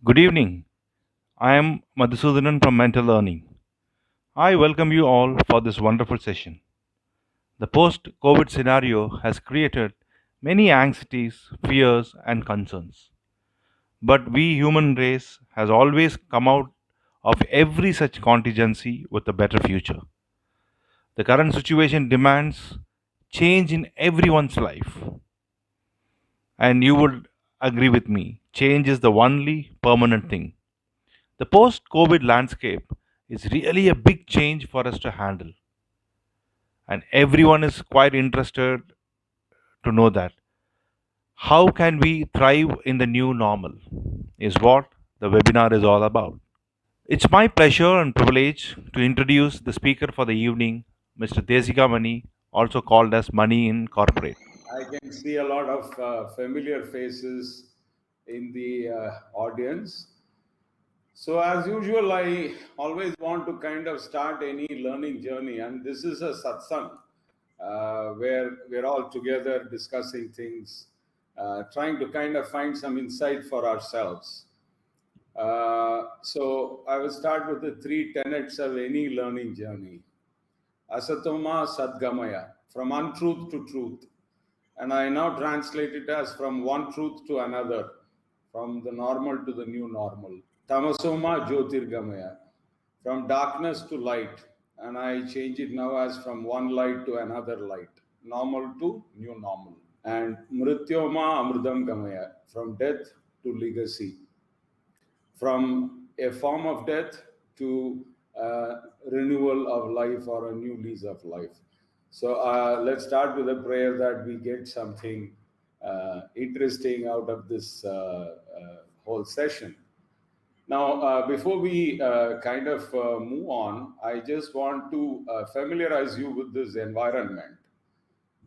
Good evening. I am Madhusudanan from Mental Learning. I welcome you all for this wonderful session. The post COVID scenario has created many anxieties, fears, and concerns. But we human race has always come out of every such contingency with a better future. The current situation demands change in everyone's life. And you would agree with me, change is the only permanent thing. The post COVID landscape is really a big change for us to handle, and everyone is quite interested to know that. How can we thrive in the new normal? Is what the webinar is all about. It's my pleasure and privilege to introduce the speaker for the evening, Mr. Desika Mani, also called as Money in Corporate. I can see a lot of familiar faces in the audience. So, as usual, I always want to kind of start any learning journey, and this is a satsang where we're all together discussing things, trying to kind of find some insight for ourselves. So, I will start with the three tenets of any learning journey. Asatoma Sadgamaya, from untruth to truth. And I now translate it as from one truth to another, from the normal to the new normal. Tamasoma Jyotirgamaya, from darkness to light. And I change it now as from one light to another light, normal to new normal. And Mrityoma Amridam Gamaya, from death to legacy, from a form of death to renewal of life or a new lease of life. So let's start with a prayer that we get something interesting out of this whole session. Now, before we move on, I just want to familiarize you with this environment.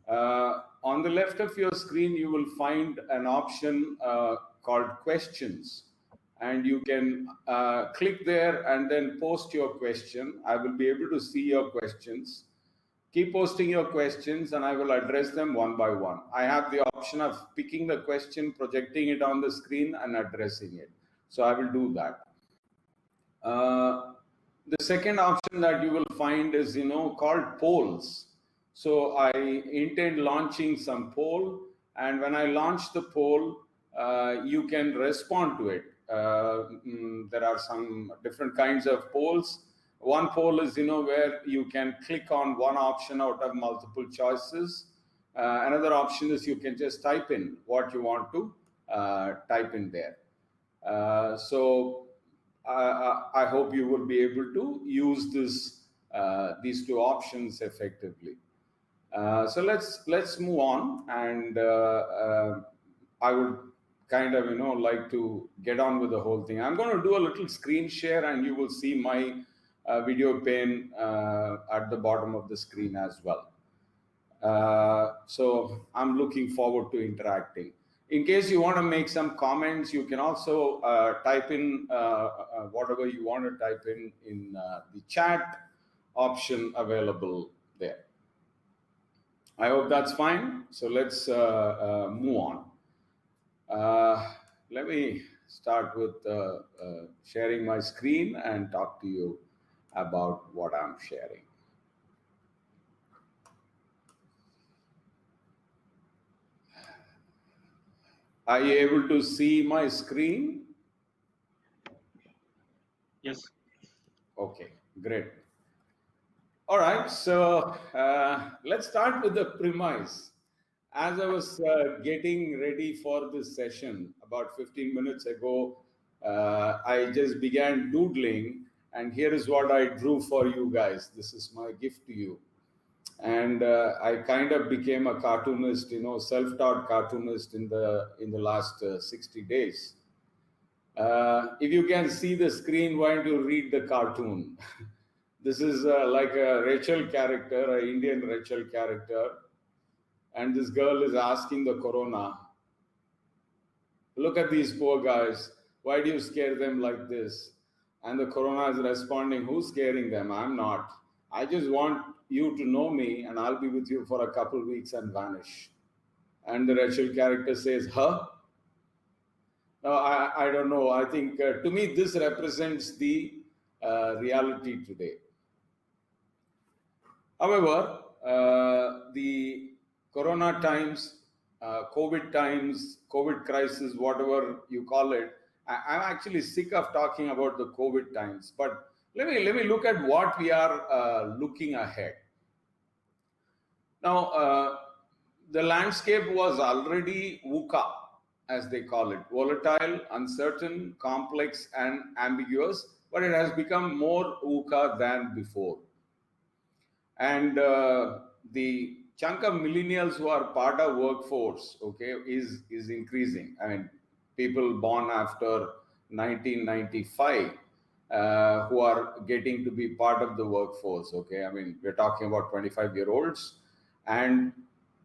On the left of your screen, you will find an option called questions. And you can click there and then post your question. I will be able to see your questions. Keep posting your questions and I will address them one by one. I have the option of picking the question, projecting it on the screen and addressing it. So I will do that. The second option that you will find is, called polls. So I intend launching some poll, and when I launch the poll, you can respond to it. There are some different kinds of polls. One poll is, where you can click on one option out of multiple choices. Another option is you can just type in what you want to type in there. So I hope you will be able to use these two options effectively. So let's move on, and I would kind of like to get on with the whole thing. I'm going to do a little screen share, and you will see my video pane at the bottom of the screen as well. So I'm looking forward to interacting. In case you want to make some comments, you can also type in whatever you want to type in the chat option available there. I hope that's fine. So let's move on. Let me start with sharing my screen and talk to you about what I'm sharing. Are you able to see my screen? Yes. Okay, great. All right, so let's start with the premise. As I was getting ready for this session about 15 minutes ago, I just began doodling, and here is what I drew for you guys. This is my gift to you. And I kind of became a cartoonist, self-taught cartoonist in the last 60 days. If you can see the screen, why don't you read the cartoon? This is like a Rachel character, an Indian Rachel character. And this girl is asking the corona, look at these poor guys. Why do you scare them like this? And the corona is responding, who's scaring them? I'm not. I just want you to know me, and I'll be with you for a couple weeks and vanish. And the Rachel character says, huh? No, I don't know. I think to me this represents the reality today. However, the Corona times, COVID crisis, whatever you call it, I'm actually sick of talking about the COVID times. But let me look at what we are looking ahead. Now, the landscape was already VUCA, as they call it, volatile, uncertain, complex, and ambiguous, but it has become more VUCA than before. And the chunk of millennials who are part of workforce, okay, is increasing. I mean, people born after 1995 who are getting to be part of the workforce. Okay, I mean, we're talking about 25-year-olds, and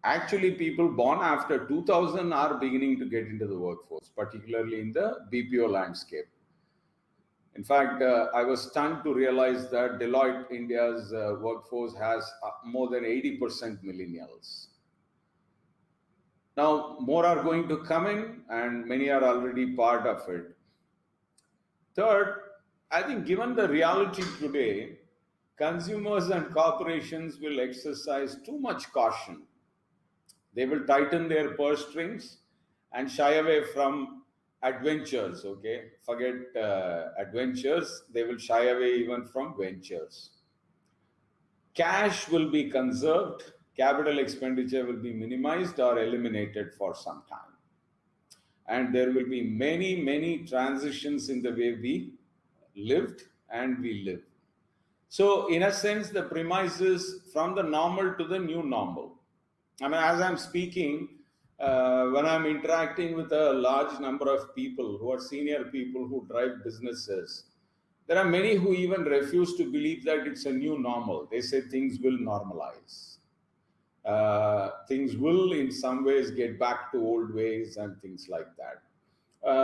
actually people born after 2000 are beginning to get into the workforce, particularly in the BPO landscape. In fact, I was stunned to realize that Deloitte India's workforce has more than 80% millennials. Now, more are going to come in, and many are already part of it. Third, I think given the reality today, consumers and corporations will exercise too much caution. They will tighten their purse strings and shy away from adventures. Okay, forget adventures, they will shy away even from ventures. Cash will be conserved, capital expenditure will be minimized or eliminated for some time. And there will be many transitions in the way we lived and we live. So, in a sense, the premise is from the normal to the new normal. I mean, as I'm speaking, when I'm interacting with a large number of people who are senior people who drive businesses, there are many who even refuse to believe that it's a new normal. They say things will normalize. Things will, in some ways, get back to old ways and things like that.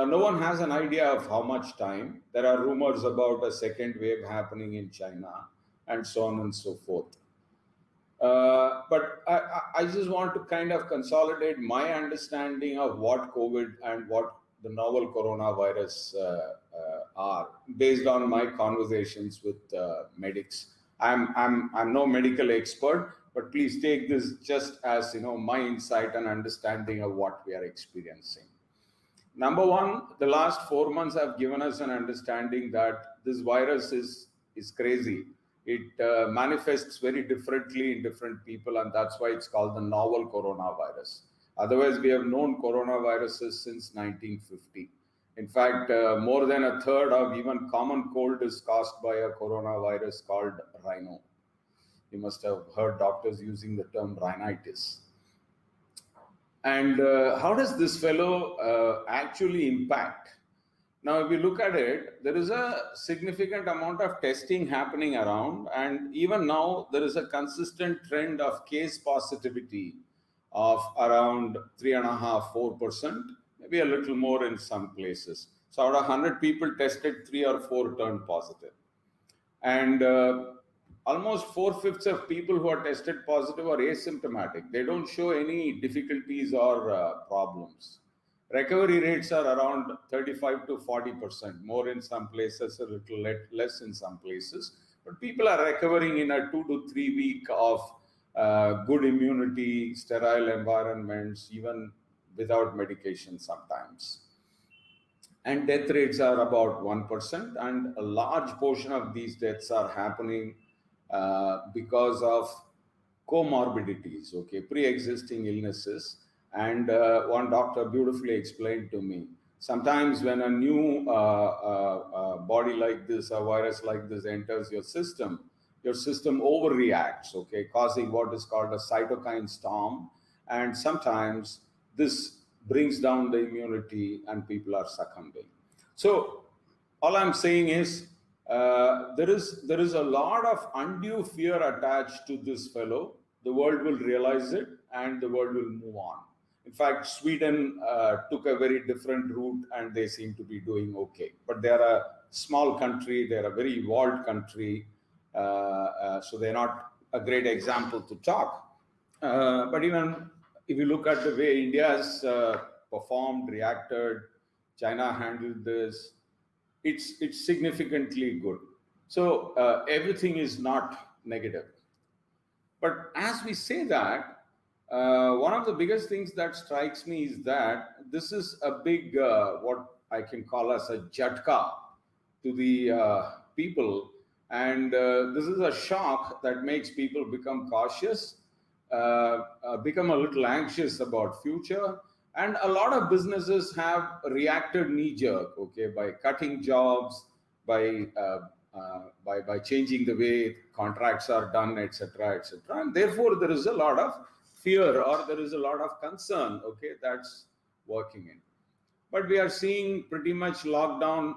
No one has an idea of how much time. There are rumors about a second wave happening in China and so on and so forth. But I just want to kind of consolidate my understanding of what COVID and what the novel coronavirus are based on my conversations with medics. I'm no medical expert, but please take this just as my insight and understanding of what we are experiencing. Number one, the last 4 months have given us an understanding that this virus is crazy. It manifests very differently in different people, and that's why it's called the novel coronavirus. Otherwise, we have known coronaviruses since 1950. In fact, more than a third of even common cold is caused by a coronavirus called rhino. You must have heard doctors using the term rhinitis. And how does this fellow actually impact? Now, if you look at it, there is a significant amount of testing happening around, and even now there is a consistent trend of case positivity of around 3.5%, 4%, maybe a little more in some places. So, out of 100 people tested, 3 or 4 turned positive. And almost 4/5 of people who are tested positive are asymptomatic. They don't show any difficulties or problems. Recovery rates are around 35 to 40%, more in some places, a little less in some places. But people are recovering in a 2 to 3 week of good immunity, sterile environments, even without medication sometimes. And death rates are about 1%, and a large portion of these deaths are happening because of comorbidities, okay, pre-existing illnesses. And one doctor beautifully explained to me, sometimes when a new body like this, a virus like this enters your system overreacts, okay, causing what is called a cytokine storm. And sometimes this brings down the immunity and people are succumbing. So all I'm saying is there is a lot of undue fear attached to this fellow. The world will realize it and the world will move on. In fact, Sweden took a very different route and they seem to be doing okay. But they are a small country, they're a very evolved country, so they're not a great example to talk. But even if you look at the way India has performed, reacted, China handled this. It's significantly good. So everything is not negative. But as we say that, one of the biggest things that strikes me is that this is a big, what I can call as a jatka to the people. And this is a shock that makes people become cautious, become a little anxious about future. And a lot of businesses have reacted knee jerk, okay, by cutting jobs, by by changing the way contracts are done, etc., etc. And therefore, there is a lot of fear or there is a lot of concern, okay, that's working in. But we are seeing pretty much lockdown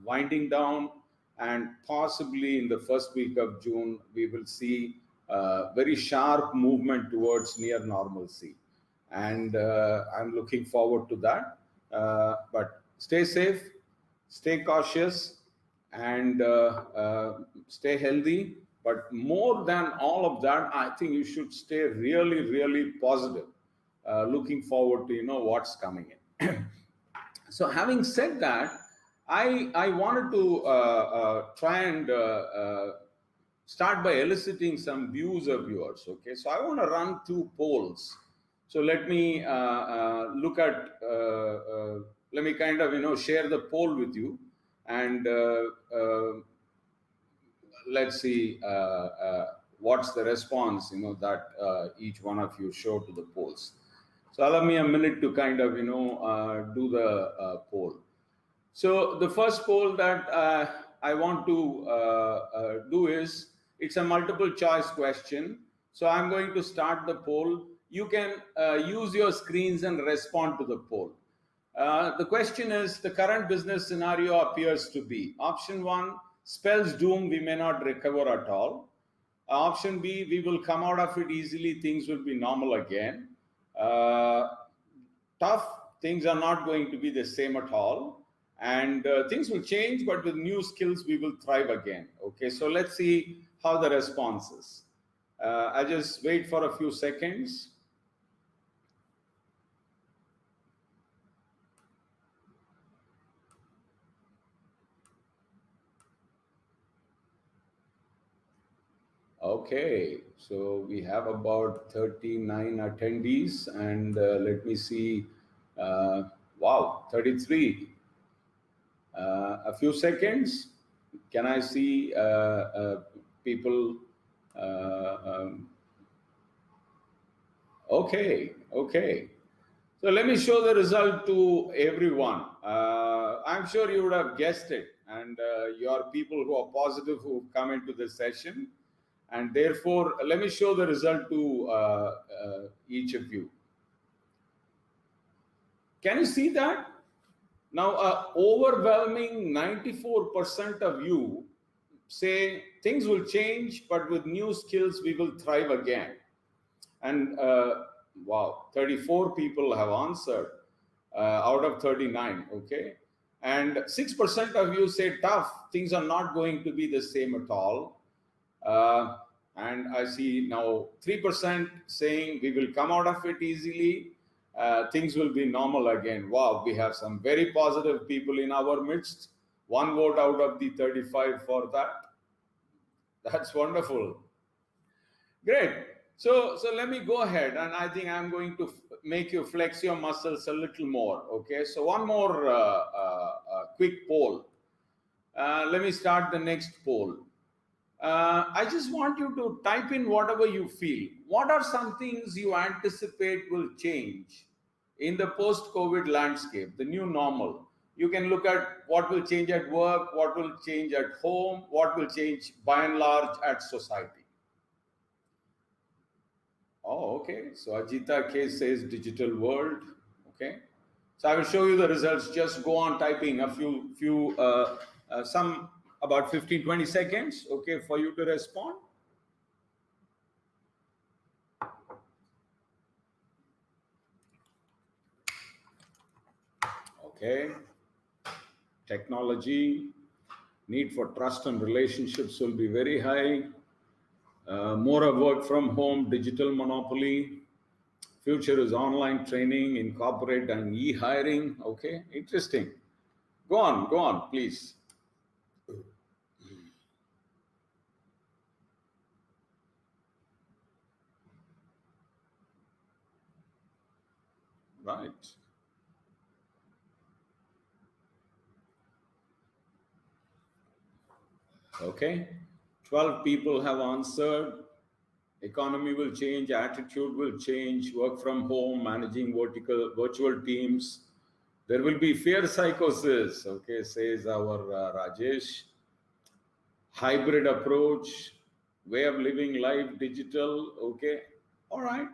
winding down, and possibly in the first week of June, we will see very sharp movement towards near normalcy. And I'm looking forward to that. But stay safe, stay cautious, and stay healthy. But more than all of that, I think you should stay really, really positive, looking forward to what's coming in. So having said that, I wanted to try and start by eliciting some views of yours. Okay, so I want to run two polls. So let me look at, let me kind of share the poll with you, and let's see what's the response that each one of you show to the polls. So allow me a minute to kind of do the poll. So the first poll that I want to do is, it's a multiple choice question. So I'm going to start the poll. You can use your screens and respond to the poll. The question is, the current business scenario appears to be: option 1, spells doom, we may not recover at all. Option B, we will come out of it easily, things will be normal again. Tough, things are not going to be the same at all, and things will change, but with new skills we will thrive again. Okay, so let's see how the response is. I just wait for a few seconds. Okay, so we have about 39 attendees, and let me see. Wow, 33. A few seconds. Can I see people? Okay, okay. So let me show the result to everyone. I'm sure you would have guessed it, and you are people who are positive who come into this session. And therefore, let me show the result to each of you. Can you see that? Now, overwhelming 94% of you say things will change, but with new skills, we will thrive again. And wow, 34 people have answered out of 39, okay? And 6% of you say tough, things are not going to be the same at all. And I see now 3% saying we will come out of it easily, things will be normal again. Wow, we have some very positive people in our midst. One vote out of the 35 for that. That's wonderful. Great. So let me go ahead, and I think I'm going to make you flex your muscles a little more. Okay, so one more quick poll. Let me start the next poll. I just want you to type in whatever you feel. What are some things you anticipate will change in the post-COVID landscape, the new normal? You can look at what will change at work, what will change at home, what will change by and large at society. Oh, okay. So Ajita K says digital world. Okay. So I will show you the results. Just go on typing a few some about 15-20 seconds, okay, for you to respond. Okay. Technology, need for trust and relationships will be very high. More of work from home, digital monopoly, Future is online training in corporate and e-hiring. Okay, interesting. Go on, please. Right. Okay. 12 people have answered. Economy will change, attitude will change, work from home, managing virtual teams. There will be fear psychosis, okay, says our Rajesh. Hybrid approach, way of living life, digital, okay. All right.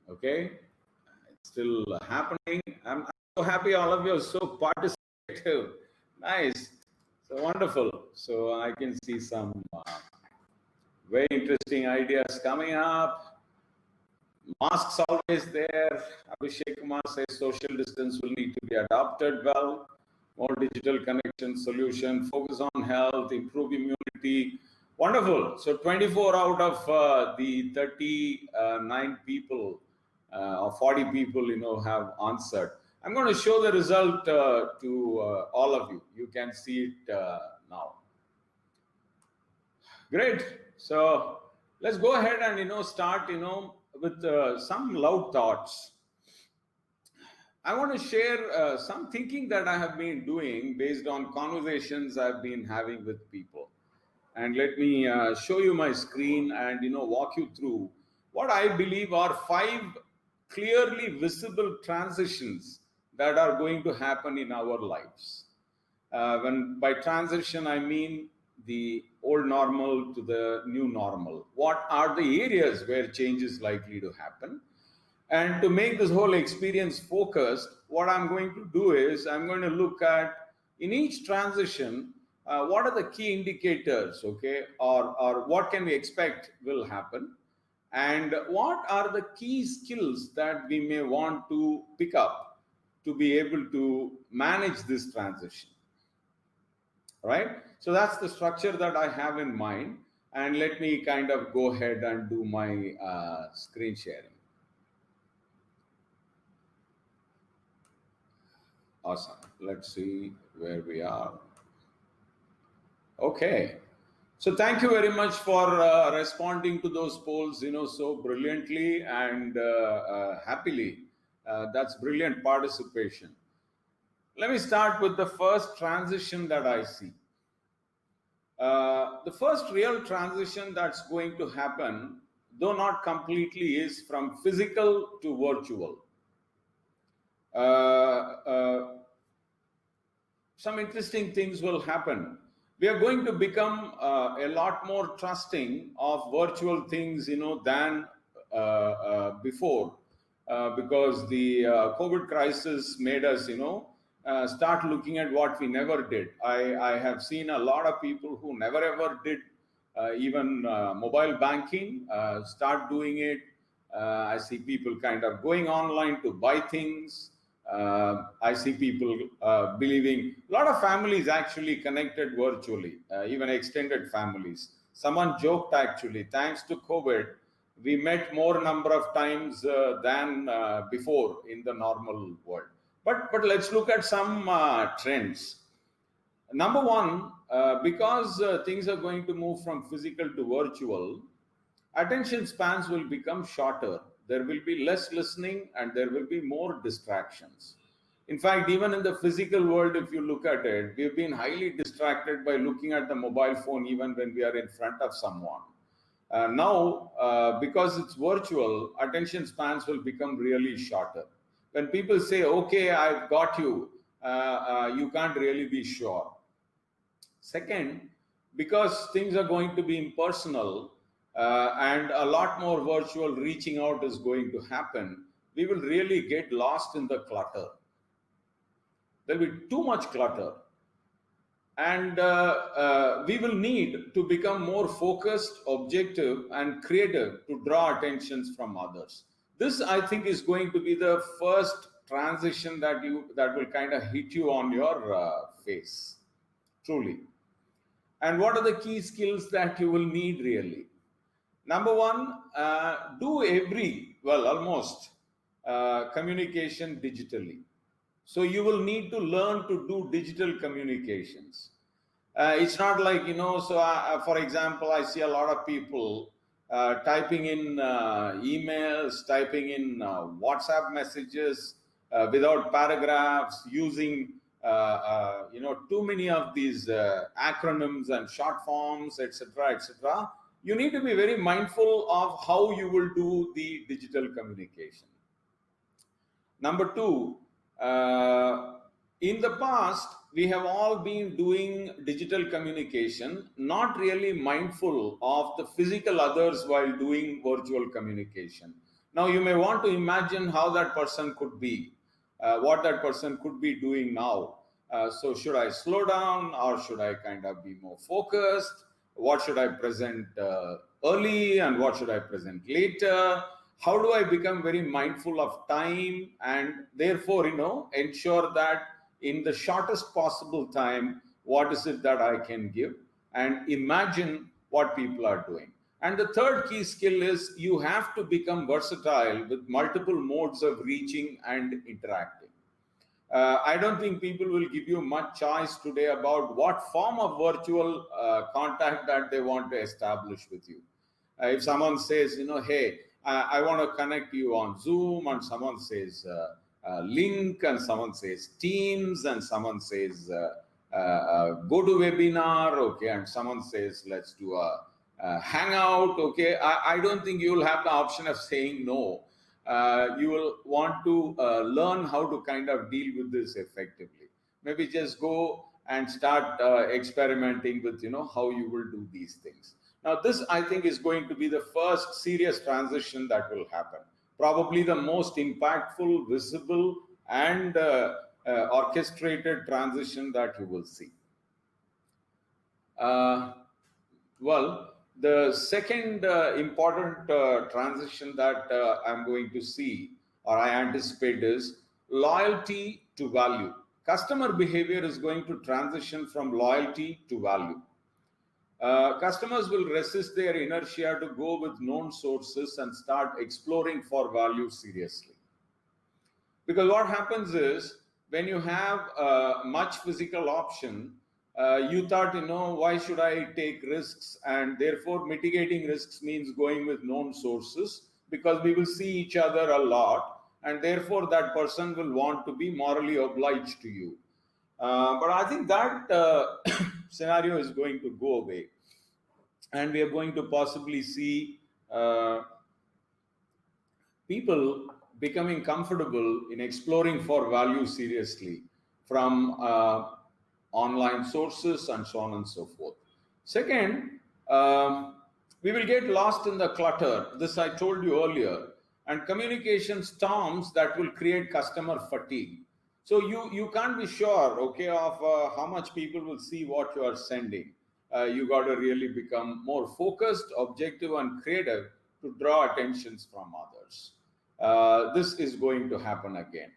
Okay. It's still happening. I'm so happy all of you are so participative. Nice. So wonderful. So I can see some very interesting ideas coming up. Masks always there. Abhishek Kumar says social distance will need to be adopted well. More digital connection solution, focus on health, improve immunity. Wonderful. So 24 out of the 39 people or 40 people, have answered. I'm going to show the result to all of you. You can see it now. Great. So let's go ahead and start with some loud thoughts. I want to share some thinking that I have been doing based on conversations I've been having with people. And let me show you my screen and walk you through what I believe are 5 clearly visible transitions that are going to happen in our lives. When by transition I mean the old normal to the new normal. What are the areas where change is likely to happen? And to make this whole experience focused, what I'm going to do is I'm going to look at in each transition, what are the key indicators, okay, or what can we expect will happen, and what are the key skills that we may want to pick up to be able to manage this transition. Right? So that's the structure that I have in mind. And let me kind of go ahead and do my screen sharing. Awesome. Let's see where we are. Okay. So thank you very much for responding to those polls, so brilliantly and happily. That's brilliant participation. Let me start with the first transition that I see. The first real transition that's going to happen, though not completely, is from physical to virtual. Some interesting things will happen. We are going to become a lot more trusting of virtual things, than before, because the COVID crisis made us, start looking at what we never did. I have seen a lot of people who never ever did even mobile banking start doing it. I see people kind of going online to buy things. I see people believing a lot of families actually connected virtually, even extended families. Someone joked actually, thanks to COVID, we met more number of times than before in the normal world. But let's look at some trends. Number one, because things are going to move from physical to virtual, attention spans will become shorter. There will be less listening and there will be more distractions. In fact, even in the physical world, if you look at it, we've been highly distracted by looking at the mobile phone even when we are in front of someone. Now, because it's virtual, attention spans will become really shorter. When people say, okay, I've got you, you can't really be sure. Second, because things are going to be impersonal and a lot more virtual reaching out is going to happen, we will really get lost in the clutter. There will be too much clutter. And we will need to become more focused, objective, and creative to draw attentions from others. This, I think, is going to be the first transition that will kind of hit you on your face, truly. And what are the key skills that you will need really? Number one, almost communication digitally. So you will need to learn to do digital communications. It's not like, for example, I see a lot of people typing in emails, typing in WhatsApp messages without paragraphs, using too many of these acronyms and short forms, etc., etc. You need to be very mindful of how you will do the digital communication. Number two, in the past, we have all been doing digital communication, not really mindful of the physical others while doing virtual communication. Now, you may want to imagine how that person could be, what that person could be doing now. So, should I slow down or should I kind of be more focused? What should I present early and what should I present later? How do I become very mindful of time and therefore, ensure that in the shortest possible time, what is it that I can give and imagine what people are doing. And the third key skill is you have to become versatile with multiple modes of reaching and interacting. I don't think people will give you much choice today about what form of virtual contact that they want to establish with you. If someone says, hey, I want to connect you on Zoom, and someone says link, and someone says Teams, and someone says go to webinar, okay, and someone says let's do a hangout, okay. I don't think you will have the option of saying no. You will want to learn how to kind of deal with this effectively. Maybe just go and start experimenting with how you will do these things. Now, this I think is going to be the first serious transition that will happen. Probably the most impactful, visible, and orchestrated transition that you will see. The second important transition that I'm going to see or I anticipate is loyalty to value. Customer behavior is going to transition from loyalty to value. Customers will resist their inertia to go with known sources and start exploring for value seriously. Because what happens is when you have much physical option, you thought, why should I take risks? And therefore mitigating risks means going with known sources because we will see each other a lot. And therefore that person will want to be morally obliged to you. But I think that scenario is going to go away. And we are going to possibly see people becoming comfortable in exploring for value seriously from online sources and so on and so forth. Second, we will get lost in the clutter. This I told you earlier. And communication storms that will create customer fatigue. So you can't be sure, okay, of how much people will see what you are sending. You got to really become more focused, objective, and creative to draw attentions from others. This is going to happen again.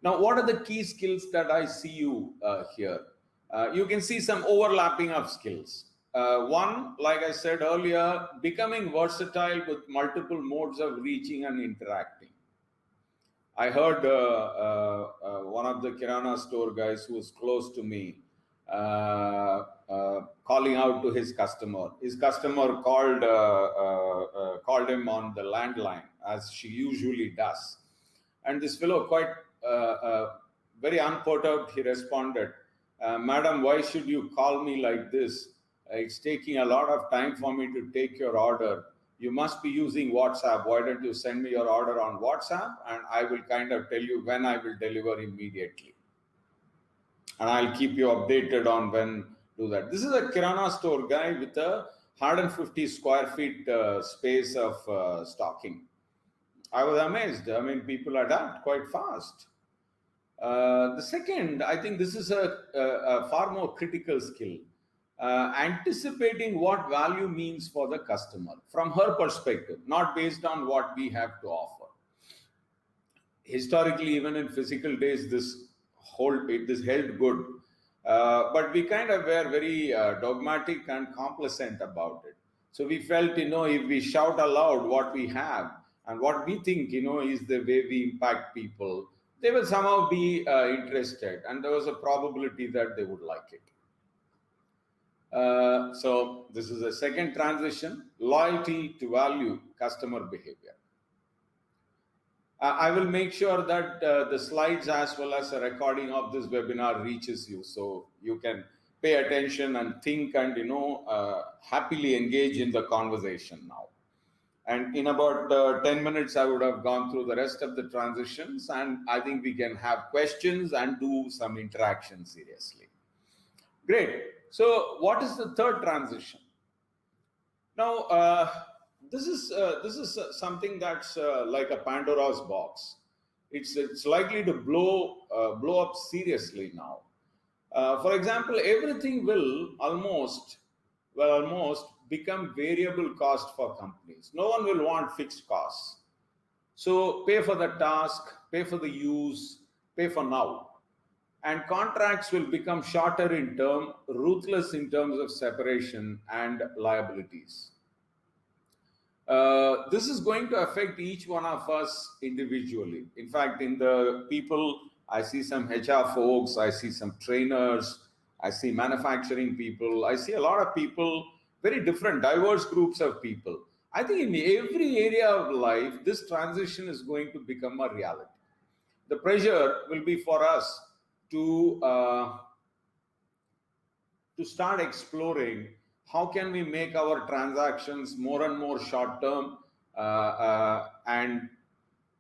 Now, what are the key skills that I see you here? You can see some overlapping of skills. One, like I said earlier, becoming versatile with multiple modes of reaching and interacting. I heard one of the Kirana store guys who was close to me calling out to his customer. His customer called him on the landline, as she usually does. And this fellow, quite very unperturbed, he responded, "Madam, why should you call me like this? It's taking a lot of time for me to take your order. You must be using WhatsApp. Why don't you send me your order on WhatsApp and I will kind of tell you when I will deliver immediately. And I'll keep you updated on when do that." This is a Kirana store guy with a 150 square feet space of stocking. I was amazed. I mean, people adapt quite fast. The second, I think this is a far more critical skill. Anticipating what value means for the customer from her perspective, not based on what we have to offer. Historically, even in physical days, this held good, but we kind of were very dogmatic and complacent about it. So we felt, if we shout aloud what we have and what we think, is the way we impact people, they will somehow be interested, and there was a probability that they would like it. So this is a second transition: loyalty to value, customer behavior. I will make sure that the slides as well as a recording of this webinar reaches you, so you can pay attention and think and happily engage in the conversation now. And in about 10 minutes, I would have gone through the rest of the transitions, and I think we can have questions and do some interaction seriously. Great. So what is the third transition? Now, this is something that's like a Pandora's box. It's likely to blow up seriously now. For example, everything will almost become variable cost for companies. No one will want fixed costs. So pay for the task, pay for the use, pay for now. And contracts will become shorter in term, ruthless in terms of separation and liabilities. This is going to affect each one of us individually. In fact, in the people, I see some HR folks, I see some trainers, I see manufacturing people, I see a lot of people, very different, diverse groups of people. I think in every area of life, this transition is going to become a reality. The pressure will be for us to start exploring how can we make our transactions more and more short term and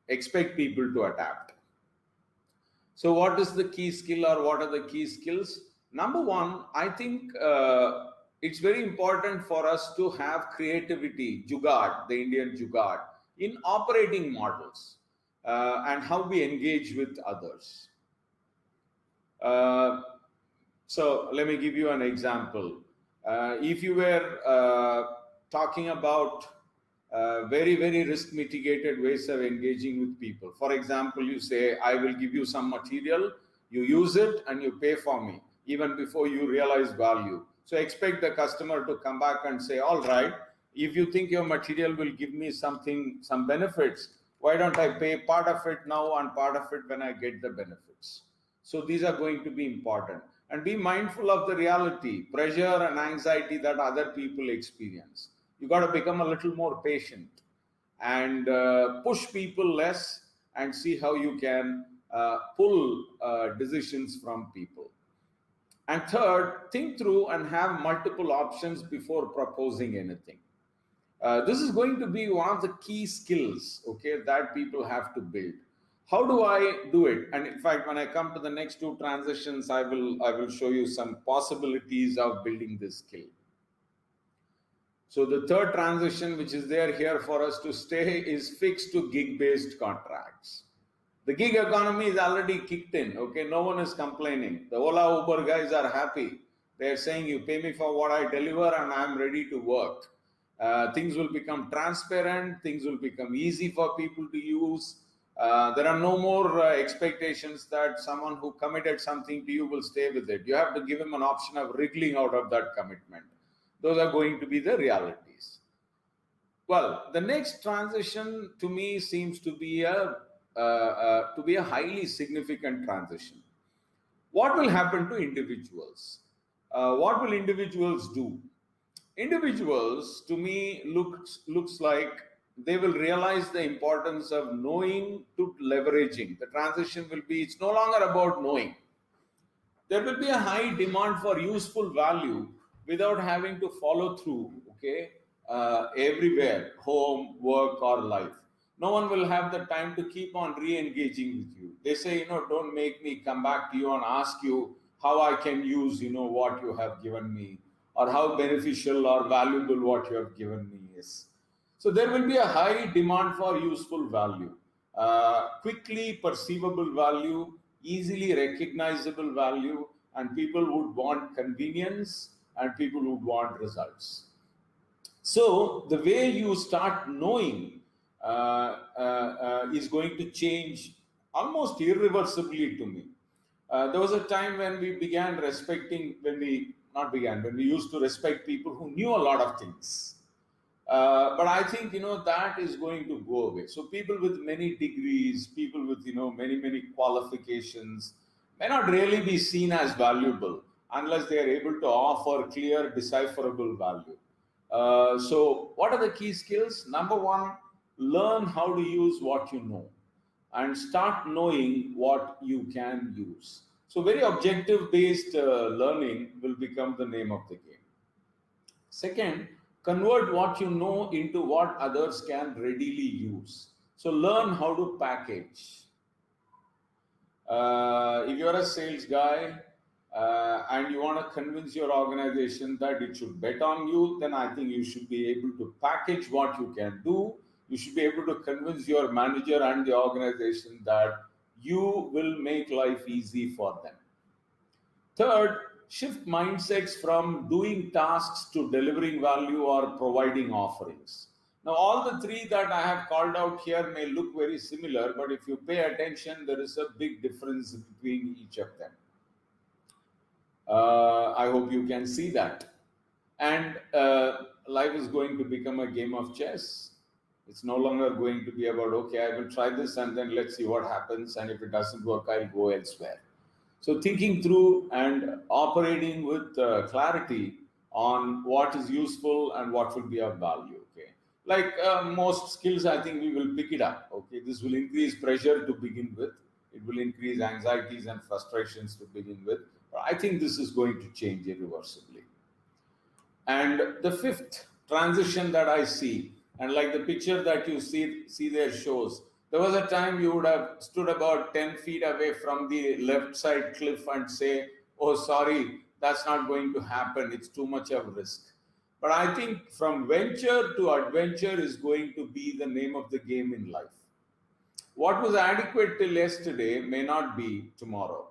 expect people to adapt. So what is the key skill, or what are the key skills? Number one, I think it's very important for us to have creativity, jugaad, the Indian jugaad, in operating models and how we engage with others. So let me give you an example. If you were talking about very, very risk mitigated ways of engaging with people, for example, you say, I will give you some material, you use it and you pay for me, even before you realize value. So expect the customer to come back and say, all right, if you think your material will give me something, some benefits, why don't I pay part of it now and part of it when I get the benefits? So these are going to be important. And be mindful of the reality, pressure and anxiety that other people experience. You got to become a little more patient and push people less and see how you can pull decisions from people. And third, think through and have multiple options before proposing anything. This is going to be one of the key skills, okay, that people have to build. How do I do it? And in fact, when I come to the next two transitions, I will show you some possibilities of building this skill. So the third transition, which is there here for us to stay, is fixed to gig-based contracts. The gig economy is already kicked in, okay? No one is complaining. The Ola, Uber guys are happy. They're saying, you pay me for what I deliver and I'm ready to work. Things will become transparent. Things will become easy for people to use. There are no more expectations that someone who committed something to you will stay with it. You have to give him an option of wriggling out of that commitment. Those are going to be the realities. Well, the next transition to me seems to be a highly significant transition. What will happen to individuals? What will individuals do? Individuals, to me, looks like they will realize the importance of knowing to leveraging. The transition will be, it's no longer about knowing. There will be a high demand for useful value without having to follow through, okay, everywhere, home, work, or life. No one will have the time to keep on re-engaging with you. They say, don't make me come back to you and ask you how I can use, what you have given me, or how beneficial or valuable what you have given me is. So there will be a high demand for useful value, quickly perceivable value, easily recognizable value, and people would want convenience and people would want results. So the way you start knowing is going to change almost irreversibly to me. There was a time when we when we used to respect people who knew a lot of things. But I think that is going to go away. So people with many degrees, people with many qualifications may not really be seen as valuable unless they are able to offer clear, decipherable value. So what are the key skills? Number one, learn how to use what you know and start knowing what you can use. So very objective based learning will become the name of the game. Second, convert what you know into what others can readily use. So learn how to package. If you're a sales guy and you want to convince your organization that it should bet on you, then I think you should be able to package what you can do. You should be able to convince your manager and the organization that you will make life easy for them. Third, shift mindsets from doing tasks to delivering value or providing offerings. Now, all the three that I have called out here may look very similar, but if you pay attention, there is a big difference between each of them. I hope you can see that. And life is going to become a game of chess. It's no longer going to be about, okay, I will try this and then let's see what happens. And if it doesn't work, I'll go elsewhere. So thinking through and operating with clarity on what is useful and what will be of value. Okay, like most skills, I think we will pick it up. Okay, this will increase pressure to begin with. It will increase anxieties and frustrations to begin with. But I think this is going to change irreversibly. And the fifth transition that I see, and like the picture that you see there shows, there was a time you would have stood about 10 feet away from the left side cliff and say, oh, sorry, that's not going to happen. It's too much of risk. But I think from venture to adventure is going to be the name of the game in life. What was adequate till yesterday may not be tomorrow.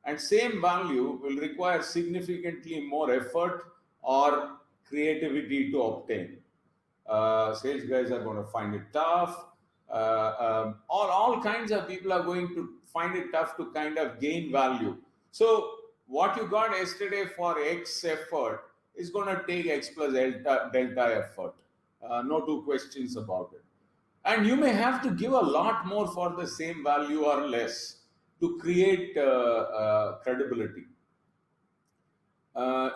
And same value will require significantly more effort or creativity to obtain. Sales guys are going to find it tough. All kinds of people are going to find it tough to kind of gain value. So what you got yesterday for X effort is going to take X plus delta effort. No two questions about it. And you may have to give a lot more for the same value or less to create credibility.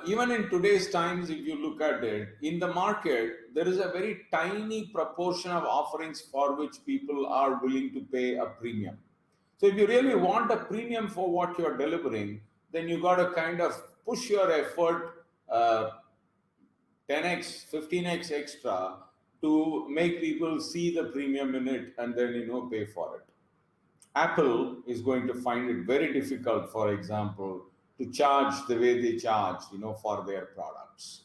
Even in today's times, if you look at it, in the market, there is a very tiny proportion of offerings for which people are willing to pay a premium. So if you really want a premium for what you're delivering, then you got to kind of push your effort 10x, 15x extra to make people see the premium in it and then pay for it. Apple is going to find it very difficult, for example, to charge the way they charge, for their products.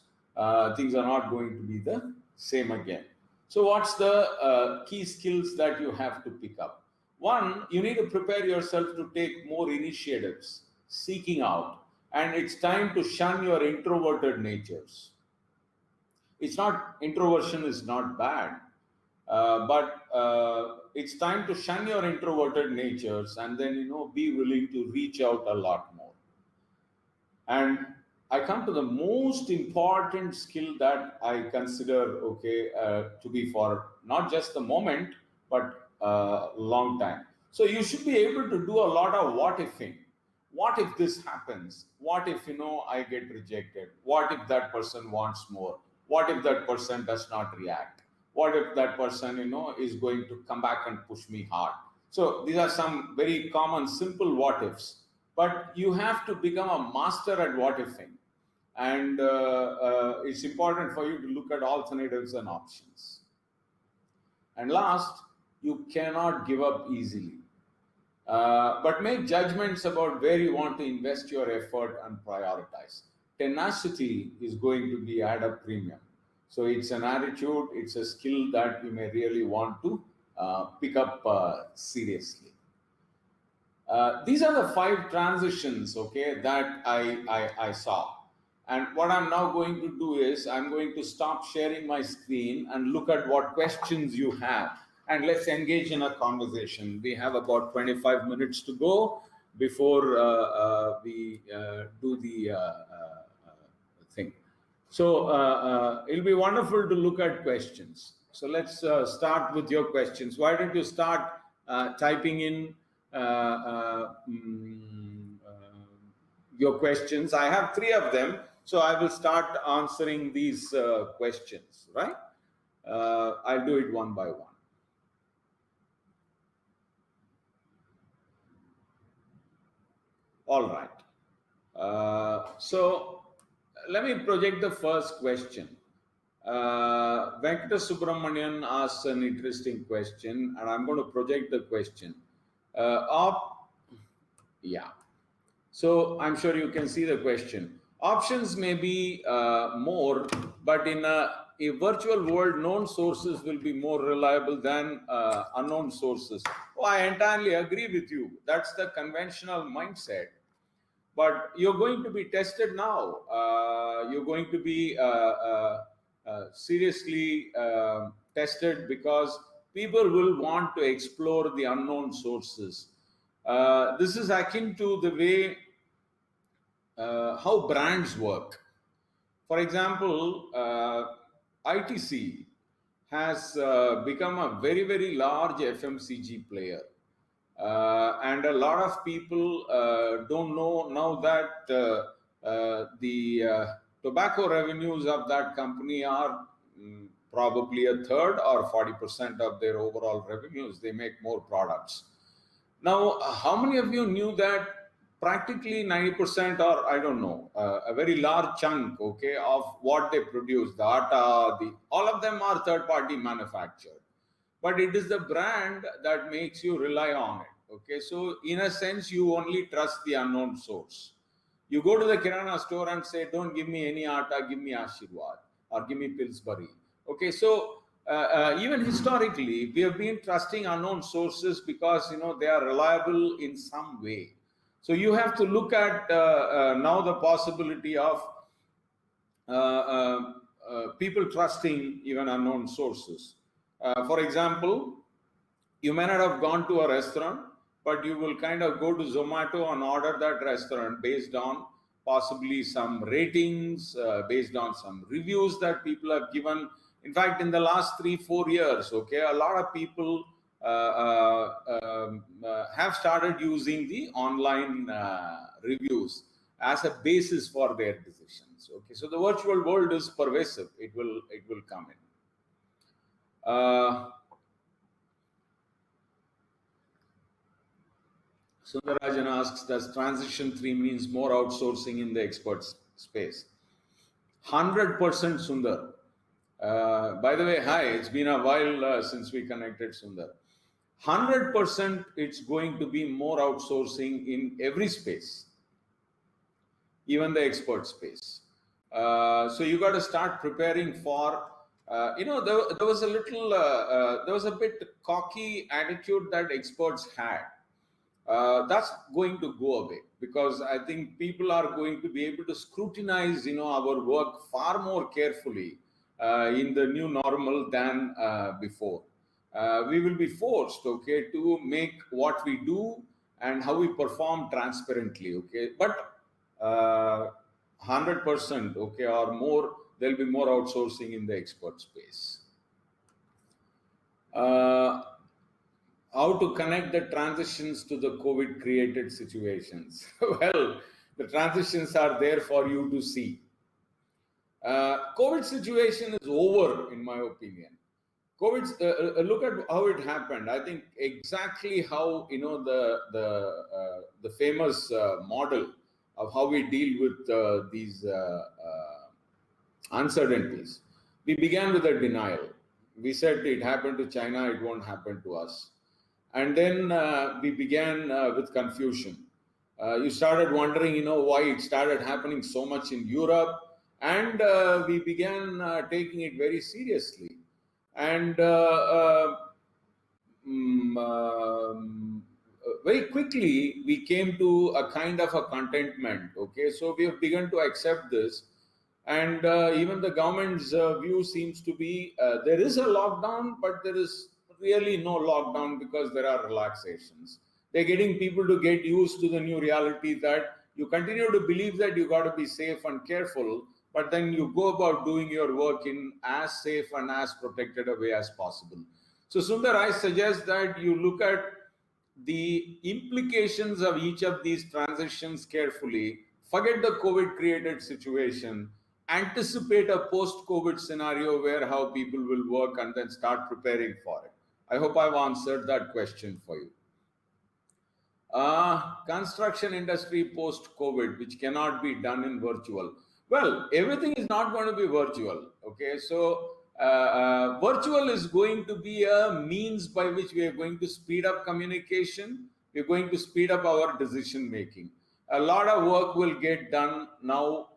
Things are not going to be the same again. So, what's the key skills that you have to pick up? One, you need to prepare yourself to take more initiatives, seeking out, and it's time to shun your introverted natures. It's not introversion is not bad, but it's time to shun your introverted natures and then be willing to reach out a lot more. And I come to the most important skill that I consider to be for not just the moment but long time. So you should be able to do a lot of what ifing. What if this happens? What if I get rejected? What if that person wants more? What if that person does not react? What if that person is going to come back and push me hard? So these are some very common simple what ifs, but you have to become a master at what ifing, and it's important for you to look at alternatives and options. And last, you cannot give up easily, but make judgments about where you want to invest your effort and prioritize. Tenacity is going to be at a premium. So it's an attitude, it's a skill that you may really want to pick up seriously. These are the 5 transitions, that I saw. And what I'm now going to do is I'm going to stop sharing my screen and look at what questions you have. And let's engage in a conversation. We have about 25 minutes to go before we do the thing. So it'll be wonderful to look at questions. So let's start with your questions. Why don't you start typing in your questions? I have 3 of them, so I will start answering these questions, right? I'll do it one by one. All right. So let me project the first question. Venkata Subramanian asks an interesting question, and I'm going to project the question. Yeah. So I'm sure you can see the question. Options may be more, but in a virtual world, known sources will be more reliable than unknown sources. Oh, I entirely agree with you. That's the conventional mindset. But you're going to be tested now. You're going to be seriously tested because people will want to explore the unknown sources. This is akin to the way how brands work. For example, ITC has become a very, very large FMCG player. And a lot of people don't know now that the tobacco revenues of that company are probably a third or 40% of their overall revenues. They make more products. Now, how many of you knew that practically 90%, or I don't know, a very large chunk, okay, of what they produce, the atta, all of them are third-party manufactured, but it is the brand that makes you rely on it, okay? So in a sense, you only trust the unknown source. You go to the Kirana store and say, don't give me any atta, give me Ashirwad or give me Pillsbury. Okay, so even historically, we have been trusting unknown sources because they are reliable in some way. So you have to look at now the possibility of people trusting even unknown sources. For example, you may not have gone to a restaurant, but you will kind of go to Zomato and order that restaurant based on possibly some ratings, based on some reviews that people have given. In fact, in the last 3-4 years, okay, a lot of people have started using the online reviews as a basis for their decisions. Okay, so the virtual world is pervasive. It will come in. Sundarajan asks, does transition 3 means more outsourcing in the expert space? 100% Sundar. By the way, hi, it's been a while since we connected, Sundar. 100% it's going to be more outsourcing in every space, even the expert space. So you got to start preparing for, there was a little, there was a bit cocky attitude that experts had. That's going to go away because I think people are going to be able to scrutinize, our work far more carefully in the new normal than before. We will be forced, okay, to make what we do and how we perform transparently, okay. But 100%, okay, or more, there'll be more outsourcing in the expert space. How to connect the transitions to the COVID created situations? Well, the transitions are there for you to see. COVID situation is over, in my opinion. COVID, look at how it happened. I think exactly how the famous model of how we deal with these uncertainties. We began with a denial. We said it happened to China, it won't happen to us. And then we began with confusion. You started wondering, why it started happening so much in Europe, and we began taking it very seriously. And very quickly, we came to a kind of a contentment. Okay, so we have begun to accept this. And even the government's view seems to be there is a lockdown, but there is really no lockdown because there are relaxations. They're getting people to get used to the new reality that you continue to believe that you got to be safe and careful, but then you go about doing your work in as safe and as protected a way as possible. So, Sundar, I suggest that you look at the implications of each of these transitions carefully, forget the COVID created situation, anticipate a post COVID scenario where how people will work, and then start preparing for it. I hope I've answered that question for you. Construction industry post COVID, which cannot be done in virtual. Well, everything is not going to be virtual. Okay, so virtual is going to be a means by which we are going to speed up communication. We're going to speed up our decision making. A lot of work will get done now,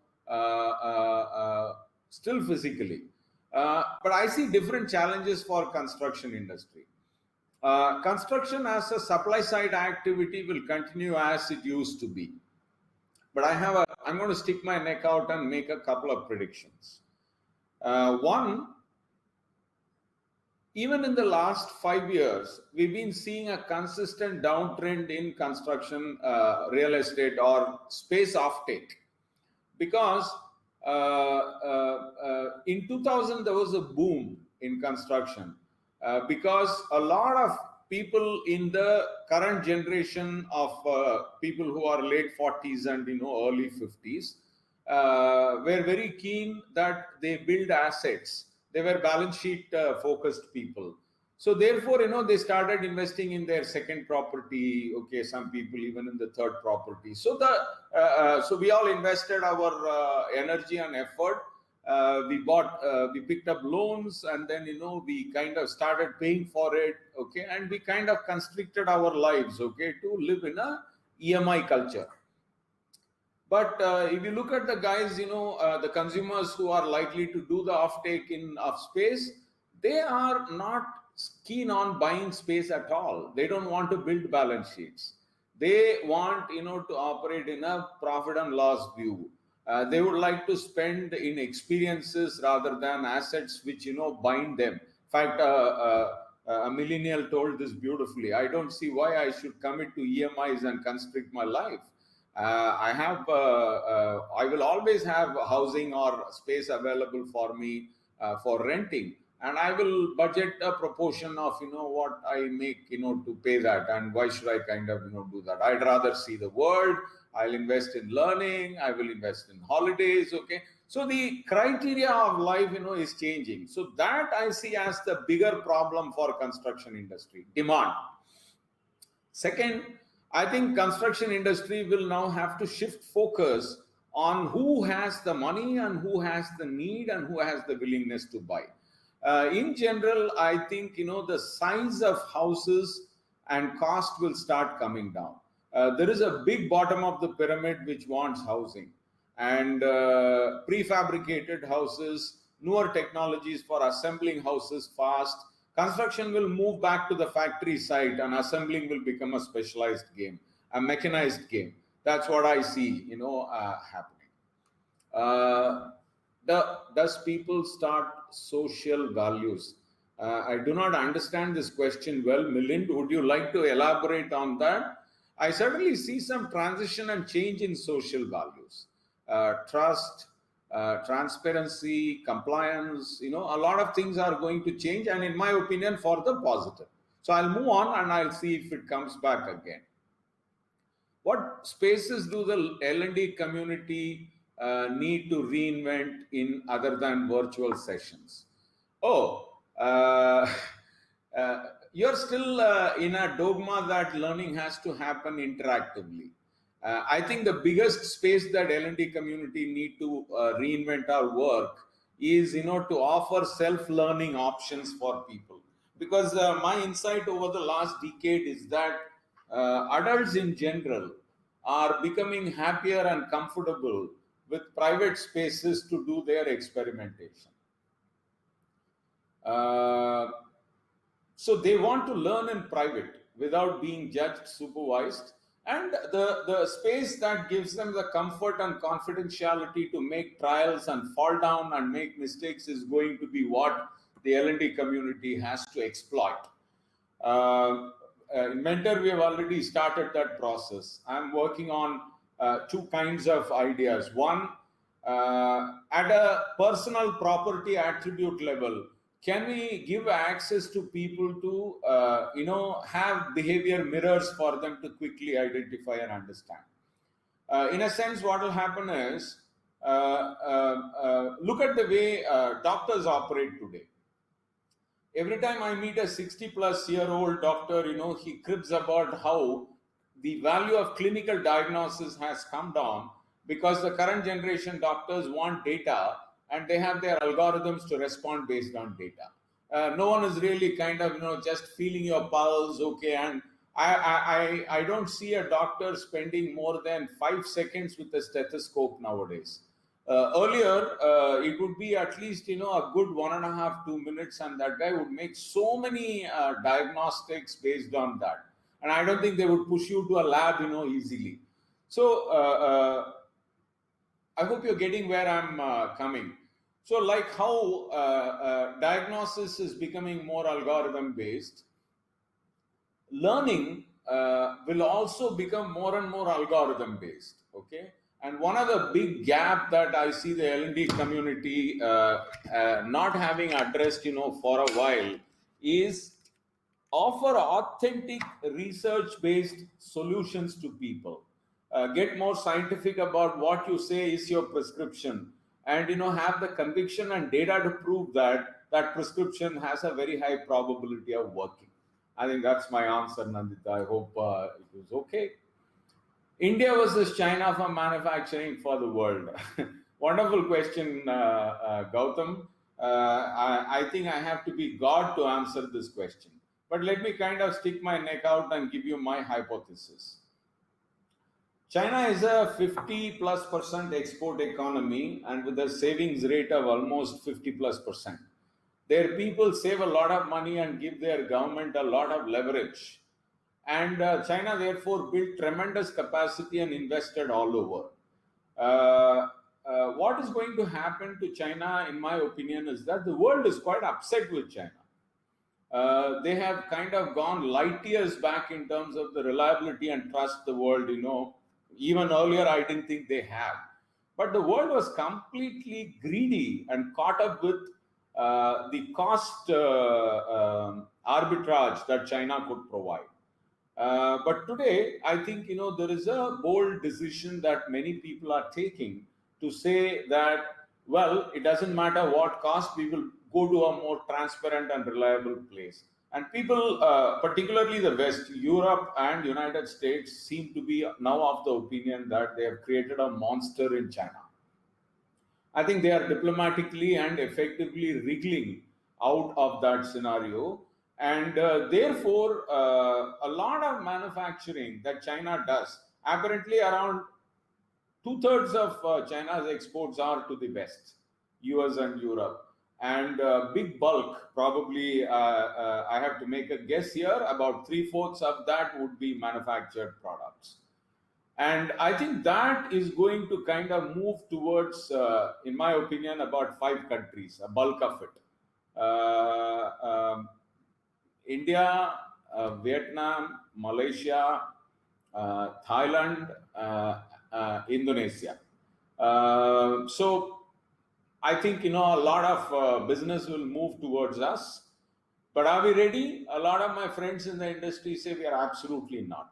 still physically. But I see different challenges for construction industry. Construction as a supply side activity will continue as it used to be. But I'm going to stick my neck out and make a couple of predictions. One, even in the last 5 years, we've been seeing a consistent downtrend in construction, real estate, or space offtake. Because in 2000, there was a boom in construction. Because a lot of people in the current generation of people who are late 40s and early 50s were very keen that they build assets. They were balance sheet focused people. So therefore, they started investing in their second property. Okay, some people even in the third property. So so we all invested our energy and effort. We picked up loans, and then we kind of started paying for it. Okay, and we kind of constricted our lives. Okay, to live in a EMI culture. But if you look at the guys, the consumers who are likely to do the offtake of space, they are not keen on buying space at all. They don't want to build balance sheets. They want, to operate in a profit and loss view. They would like to spend in experiences rather than assets which, bind them. In fact, a millennial told this beautifully. I don't see why I should commit to EMIs and constrict my life. I will always have housing or space available for me for renting, and I will budget a proportion of what I make to pay that. And why should I kind of do that? I'd rather see the world. I'll invest in learning. I will invest in holidays. Okay, so the criteria of life is changing. So that I see as the bigger problem for construction industry: demand. Second, I think construction industry will now have to shift focus on who has the money and who has the need and who has the willingness to buy. In general, I think the size of houses and cost will start coming down. There is a big bottom of the pyramid which wants housing, and prefabricated houses, newer technologies for assembling houses fast. Construction will move back to the factory site, and assembling will become a specialized game, a mechanized game. That's what I see, happening. Does people start social values? I do not understand this question well. Milind, would you like to elaborate on that? I certainly see some transition and change in social values. Trust, transparency, compliance, a lot of things are going to change, and in my opinion, for the positive. So I'll move on and I'll see if it comes back again. What spaces do the L&D community need to reinvent in other than virtual sessions? You're still in a dogma that learning has to happen interactively. I think the biggest space that L&D community need to reinvent our work is, to offer self-learning options for people. Because my insight over the last decade is that adults in general are becoming happier and comfortable with private spaces to do their experimentation. So they want to learn in private without being judged, supervised. And the space that gives them the comfort and confidentiality to make trials and fall down and make mistakes is going to be what the L&D community has to exploit. In Mentor, we have already started that process. I'm working on two kinds of ideas. One, At a personal property attribute level, can we give access to people to have behavior mirrors for them to quickly identify and understand? In a sense, what will happen is, look at the way doctors operate today. Every time I meet a 60-plus-year-old doctor, he cribs about how the value of clinical diagnosis has come down because the current generation doctors want data and they have their algorithms to respond based on data. No one is really kind of, just feeling your pulse, okay, and I don't see a doctor spending more than 5 seconds with a stethoscope nowadays. Earlier, it would be at least a good 1.5 2 minutes, and that guy would make so many diagnostics based on that. And I don't think they would push you to a lab, easily. So I hope you're getting where I'm coming. So, like how diagnosis is becoming more algorithm based, learning will also become more and more algorithm based. Okay, and one of the big gap that I see the L&D community not having addressed, for a while, is offer authentic research based solutions to people. Get more scientific about what you say is your prescription, and have the conviction and data to prove that that prescription has a very high probability of working. I think that's my answer, Nandita. I hope it was okay. India versus China for manufacturing for the world. Wonderful question, Gautam. I think I have to be God to answer this question. But let me kind of stick my neck out and give you my hypothesis. China is a 50+% export economy, and with a savings rate of almost 50+%. Their people save a lot of money and give their government a lot of leverage. And China therefore built tremendous capacity and invested all over. What is going to happen to China, in my opinion, is that the world is quite upset with China. They have kind of gone light years back in terms of the reliability and trust the world, even earlier I didn't think they have. But the world was completely greedy and caught up with the cost arbitrage that China could provide. But today, I think, there is a bold decision that many people are taking to say that, well, it doesn't matter what cost, we will go to a more transparent and reliable place. And people, particularly the West, Europe and United States, seem to be now of the opinion that they have created a monster in China. I think they are diplomatically and effectively wriggling out of that scenario. And therefore, a lot of manufacturing that China does, apparently around 2/3 of China's exports are to the West, US and Europe. And big bulk, probably, I have to make a guess here, about 3/4 of that would be manufactured products. And I think that is going to kind of move towards, in my opinion, about 5 countries, a bulk of it. India, Vietnam, Malaysia, Thailand, Indonesia. So I think, a lot of business will move towards us. But are we ready? A lot of my friends in the industry say we are absolutely not.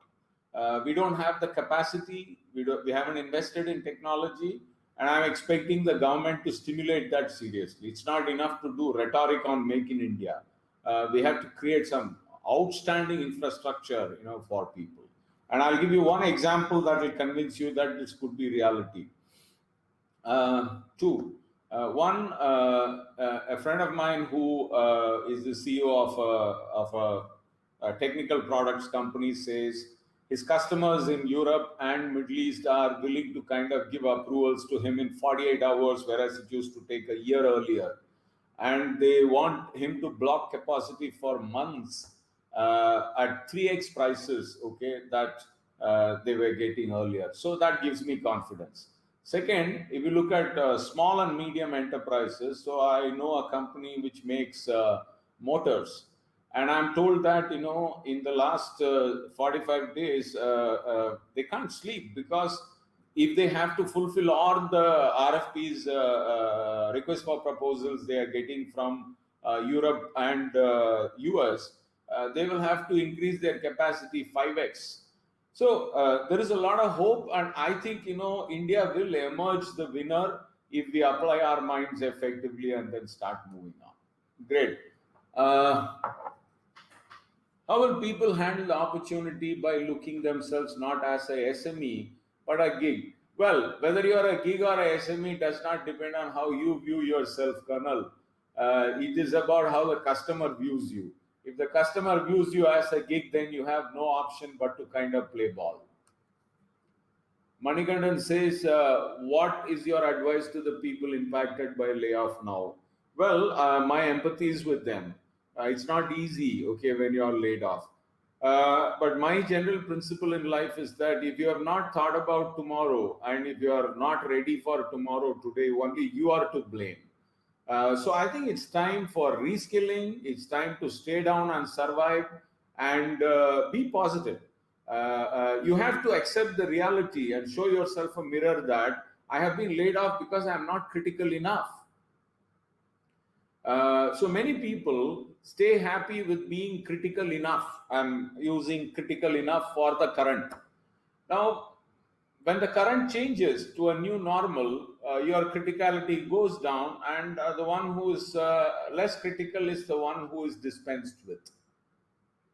We don't have the capacity. We haven't invested in technology. And I'm expecting the government to stimulate that seriously. It's not enough to do rhetoric on Make in India. We have to create some outstanding infrastructure, for people. And I'll give you one example that will convince you that this could be reality. Two. One, a friend of mine who is the CEO of a technical products company says his customers in Europe and Middle East are willing to kind of give approvals to him in 48 hours, whereas it used to take a year earlier. And they want him to block capacity for months at 3x prices, okay, that they were getting earlier. So that gives me confidence. Second, if you look at small and medium enterprises, so I know a company which makes motors, and I'm told that, in the last 45 days, they can't sleep because if they have to fulfill all the RFPs, request for proposals they are getting from Europe and US, they will have to increase their capacity 5x. So there is a lot of hope, and I think India will emerge the winner if we apply our minds effectively and then start moving on. Great. How will people handle the opportunity by looking themselves not as a SME but a gig? Well, whether you are a gig or a SME does not depend on how you view yourself, Colonel. It is about how the customer views you. If the customer views you as a gig, then you have no option but to kind of play ball. Manikandan says, what is your advice to the people impacted by layoff now? Well, my empathy is with them. It's not easy, okay, when you are laid off. But my general principle in life is that if you have not thought about tomorrow and if you are not ready for tomorrow today, only you are to blame. So I think it's time for reskilling. It's time to stay down and survive and be positive. You have to accept the reality and show yourself a mirror that I have been laid off because I'm not critical enough. So many people stay happy with being critical enough. I'm using critical enough for the current. Now, when the current changes to a new normal, your criticality goes down, and the one who is less critical is the one who is dispensed with.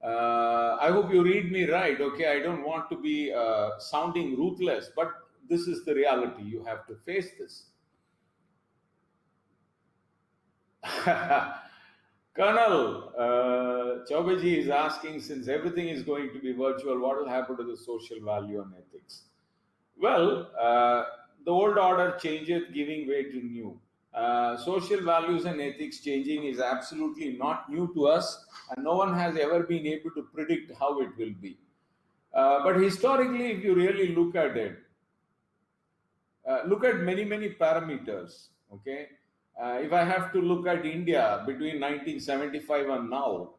I hope you read me right. Okay, I don't want to be sounding ruthless, but this is the reality. You have to face this. Colonel Chaubeji is asking, since everything is going to be virtual, what will happen to the social value and ethics? Well, the old order changeth, giving way to new. Social values and ethics changing is absolutely not new to us, and no one has ever been able to predict how it will be. But historically, if you really look at it, look at many parameters. Okay, if I have to look at India between 1975 and now,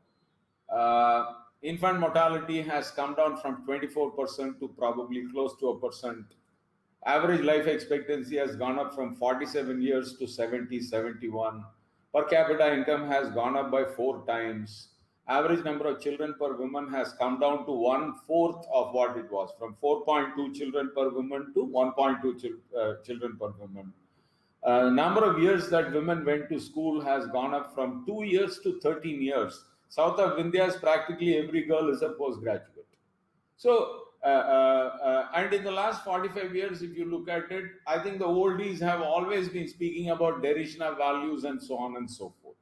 infant mortality has come down from 24% to probably close to a percent. Average life expectancy has gone up from 47 years to 70, 71. Per capita income has gone up by 4 times. Average number of children per woman has come down to 1/4 of what it was, from 4.2 children per woman to 1.2 children per woman. Number of years that women went to school has gone up from 2 years to 13 years. South of India, practically every girl is a postgraduate. So, and in the last 45 years, if you look at it, I think the oldies have always been speaking about derision of values and so on and so forth.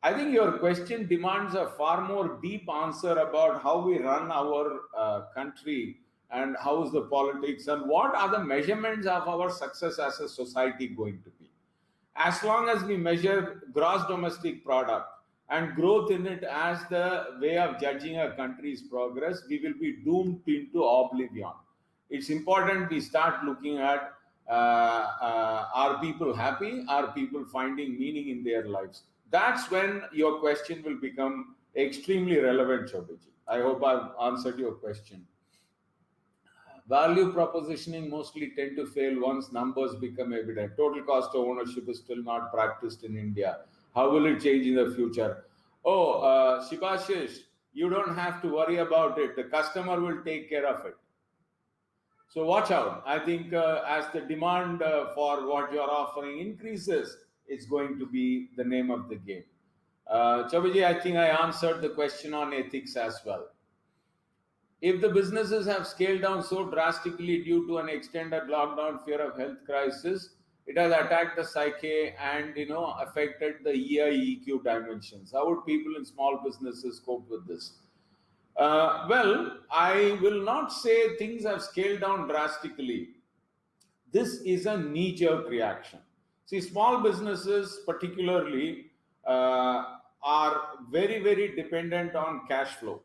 I think your question demands a far more deep answer about how we run our country and how is the politics and what are the measurements of our success as a society going to be. As long as we measure gross domestic product and growth in it as the way of judging a country's progress, we will be doomed into oblivion. It's important we start looking at are people happy? Are people finding meaning in their lives? That's when your question will become extremely relevant, Chaubeji. I hope I've answered your question. Value propositioning mostly tend to fail once numbers become evident. Total cost of ownership is still not practiced in India. How will it change in the future? Oh, Shibashish, you don't have to worry about it. The customer will take care of it. So watch out. I think as the demand for what you're offering increases, it's going to be the name of the game. Chaubeji, I think I answered the question on ethics as well. If the businesses have scaled down so drastically due to an extended lockdown, fear of health crisis, it has attacked the psyche and affected the EI/EQ dimensions. How would people in small businesses cope with this? Well, I will not say things have scaled down drastically. This is a knee-jerk reaction. See, small businesses particularly are very dependent on cash flow.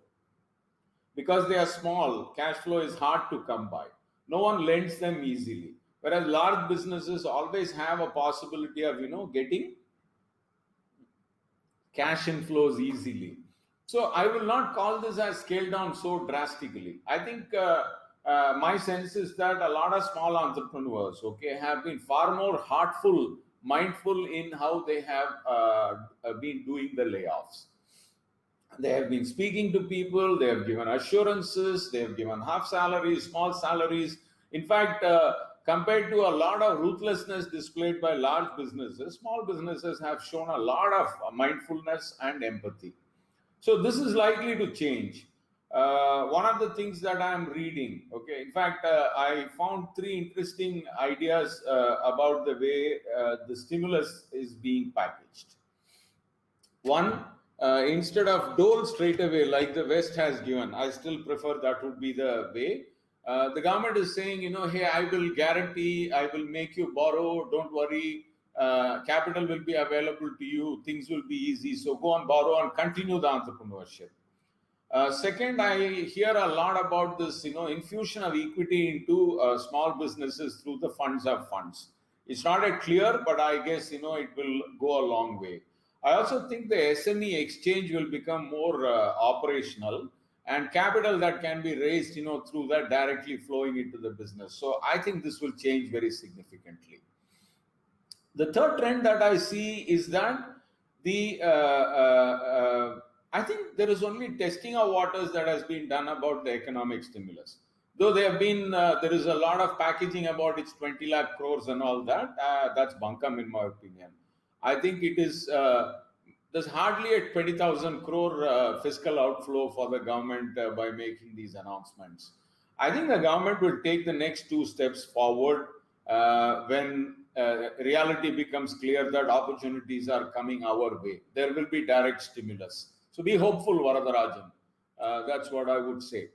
Because they are small, cash flow is hard to come by. No one lends them easily. Whereas large businesses always have a possibility of, getting cash inflows easily. So I will not call this as scaled down so drastically. I think my sense is that a lot of small entrepreneurs, okay, have been far more heartful, mindful in how they have been doing the layoffs. They have been speaking to people, they have given assurances, they have given half salaries, small salaries. In fact, compared to a lot of ruthlessness displayed by large businesses, small businesses have shown a lot of mindfulness and empathy. So this is likely to change. One of the things that I am reading, okay, in fact, I found three interesting ideas about the way the stimulus is being packaged. One, instead of dole straight away like the West has given, I still prefer that would be the way. The government is saying, hey, I will guarantee, I will make you borrow, don't worry, capital will be available to you, things will be easy, so go and borrow and continue the entrepreneurship. Second, I hear a lot about this, infusion of equity into small businesses through the funds of funds. It's not yet clear, but I guess, it will go a long way. I also think the SME exchange will become more operational and capital that can be raised, through that directly flowing into the business. So I think this will change very significantly. The third trend that I see is that I think there is only testing of waters that has been done about the economic stimulus. Though there is a lot of packaging about its 20 lakh crores and all that. That's bunkum in my opinion. I think there's hardly a 20,000 crore fiscal outflow for the government by making these announcements. I think the government will take the next two steps forward when reality becomes clear that opportunities are coming our way. There will be direct stimulus. So be hopeful, Varadarajan. That's what I would say.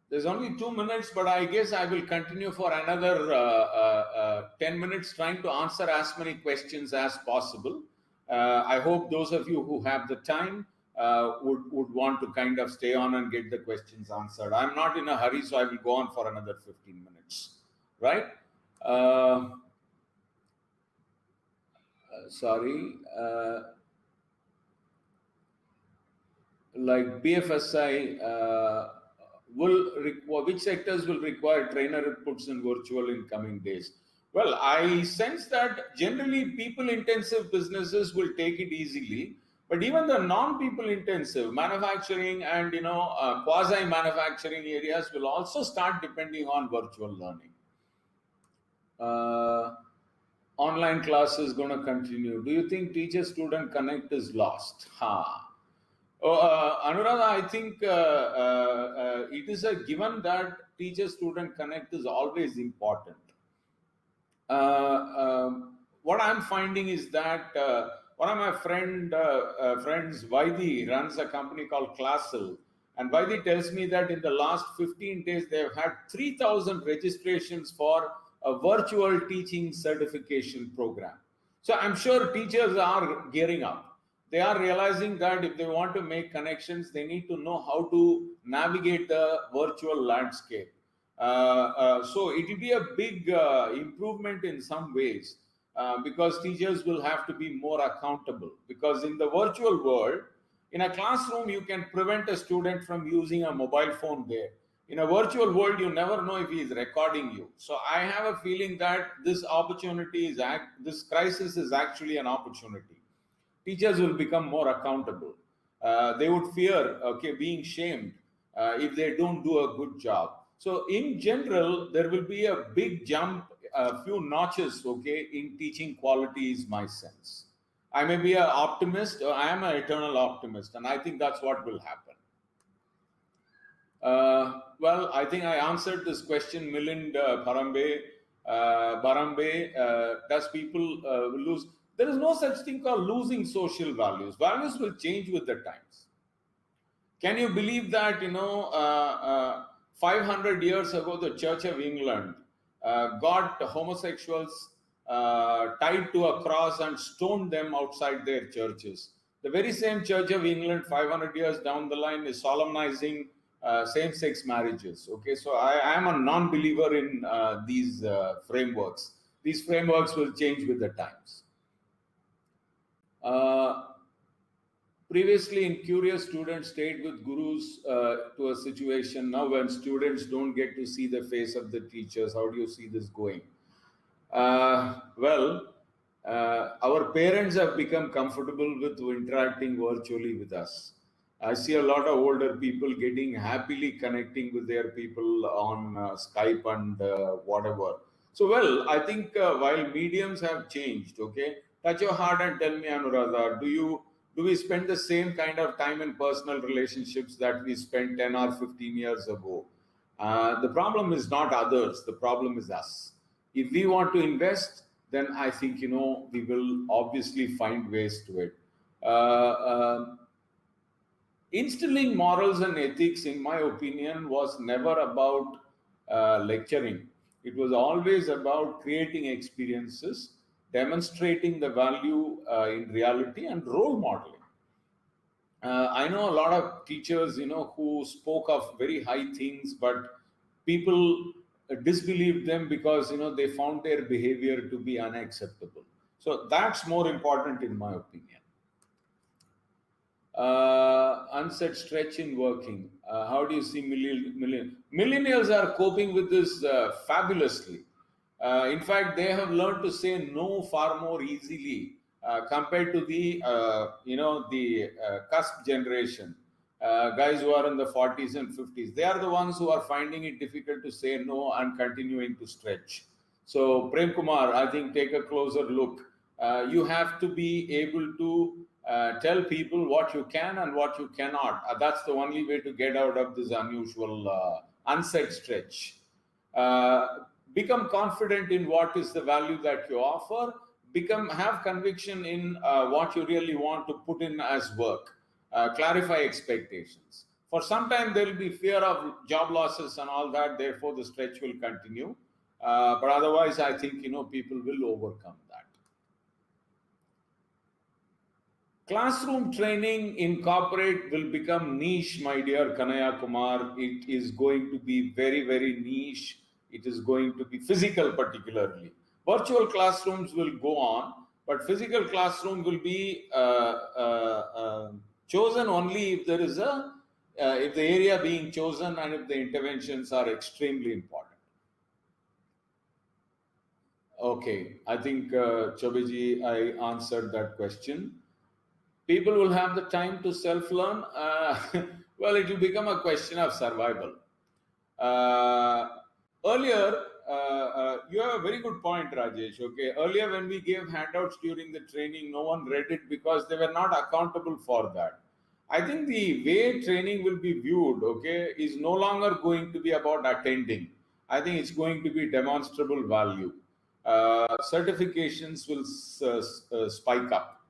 There's only 2 minutes, but I guess I will continue for another 10 minutes trying to answer as many questions as possible. I hope those of you who have the time would want to kind of stay on and get the questions answered. I'm not in a hurry, so I will go on for another 15 minutes. Right? Sorry. Like BFSI which sectors will require trainer inputs in virtual in coming days? Well, I sense that generally people intensive businesses will take it easily, but even the non-people intensive manufacturing and quasi manufacturing areas will also start depending on virtual learning. Online class is going to continue. Do you think teacher-student connect is lost? Anuradha, I think it is a given that teacher-student connect is always important. What I'm finding is that one of my friends, Vaidi, runs a company called Classel. And Vaidi tells me that in the last 15 days, they've had 3,000 registrations for a virtual teaching certification program. So I'm sure teachers are gearing up. They are realizing that if they want to make connections, they need to know how to navigate the virtual landscape. So it will be a big improvement in some ways because teachers will have to be more accountable. Because in the virtual world, in a classroom, you can prevent a student from using a mobile phone there. In a virtual world, you never know if he is recording you. So I have a feeling that this crisis is actually an opportunity. Teachers will become more accountable. They would fear, being shamed if they don't do a good job. So in general, there will be a big jump, a few notches, in teaching quality is my sense. I may be an optimist, or I am an eternal optimist, and I think that's what will happen. Well, I think I answered this question, Milind Barambe. Does people lose? There is no such thing called losing social values. Values will change with the times. Can you believe that, 500 years ago, the Church of England got homosexuals tied to a cross and stoned them outside their churches? The very same Church of England, 500 years down the line, is solemnizing same-sex marriages. So I am a non-believer in these frameworks. These frameworks will change with the times. Previously, in curious students stayed with gurus to a situation. Now, when students don't get to see the face of the teachers, how do you see this going? Well, our parents have become comfortable with interacting virtually with us. I see a lot of older people getting happily connecting with their people on Skype and whatever. So, well, I think while mediums have changed, okay, touch your heart and tell me, Anuradha, do we spend the same kind of time in personal relationships that we spent 10 or 15 years ago? The problem is not others, the problem is us. If we want to invest, then I think, we will obviously find ways to it. Instilling morals and ethics, in my opinion, was never about lecturing. It was always about creating experiences, demonstrating the value in reality, and role modeling. I know a lot of teachers, who spoke of very high things, but people disbelieved them because, they found their behavior to be unacceptable. So that's more important, in my opinion. Unsaid stretch in working. How do you see millennials are coping with this fabulously? In fact, they have learned to say no far more easily compared to the cusp generation, guys who are in the 40s and 50s. They are the ones who are finding it difficult to say no and continuing to stretch. So, Prem Kumar, I think take a closer look. You have to be able to tell people what you can and what you cannot. That's the only way to get out of this unusual unsaid stretch. Become confident in what is the value that you offer. Have conviction in what you really want to put in as work. Clarify expectations. For some time, there will be fear of job losses and all that. Therefore, the stretch will continue. But otherwise, I think people will overcome that. Classroom training in corporate will become niche, my dear Kanaya Kumar. It is going to be very, very niche. It is going to be physical, particularly. Virtual classrooms will go on, but physical classroom will be chosen only if there is if the area being chosen and if the interventions are extremely important. Okay, I think Chobeji, I answered that question. People will have the time to self learn. Well, it will become a question of survival. Earlier, you have a very good point, Rajesh. Okay, earlier when we gave handouts during the training, no one read it because they were not accountable for that. I think the way training will be viewed, okay, is no longer going to be about attending. I think it's going to be demonstrable value. Certifications will spike up.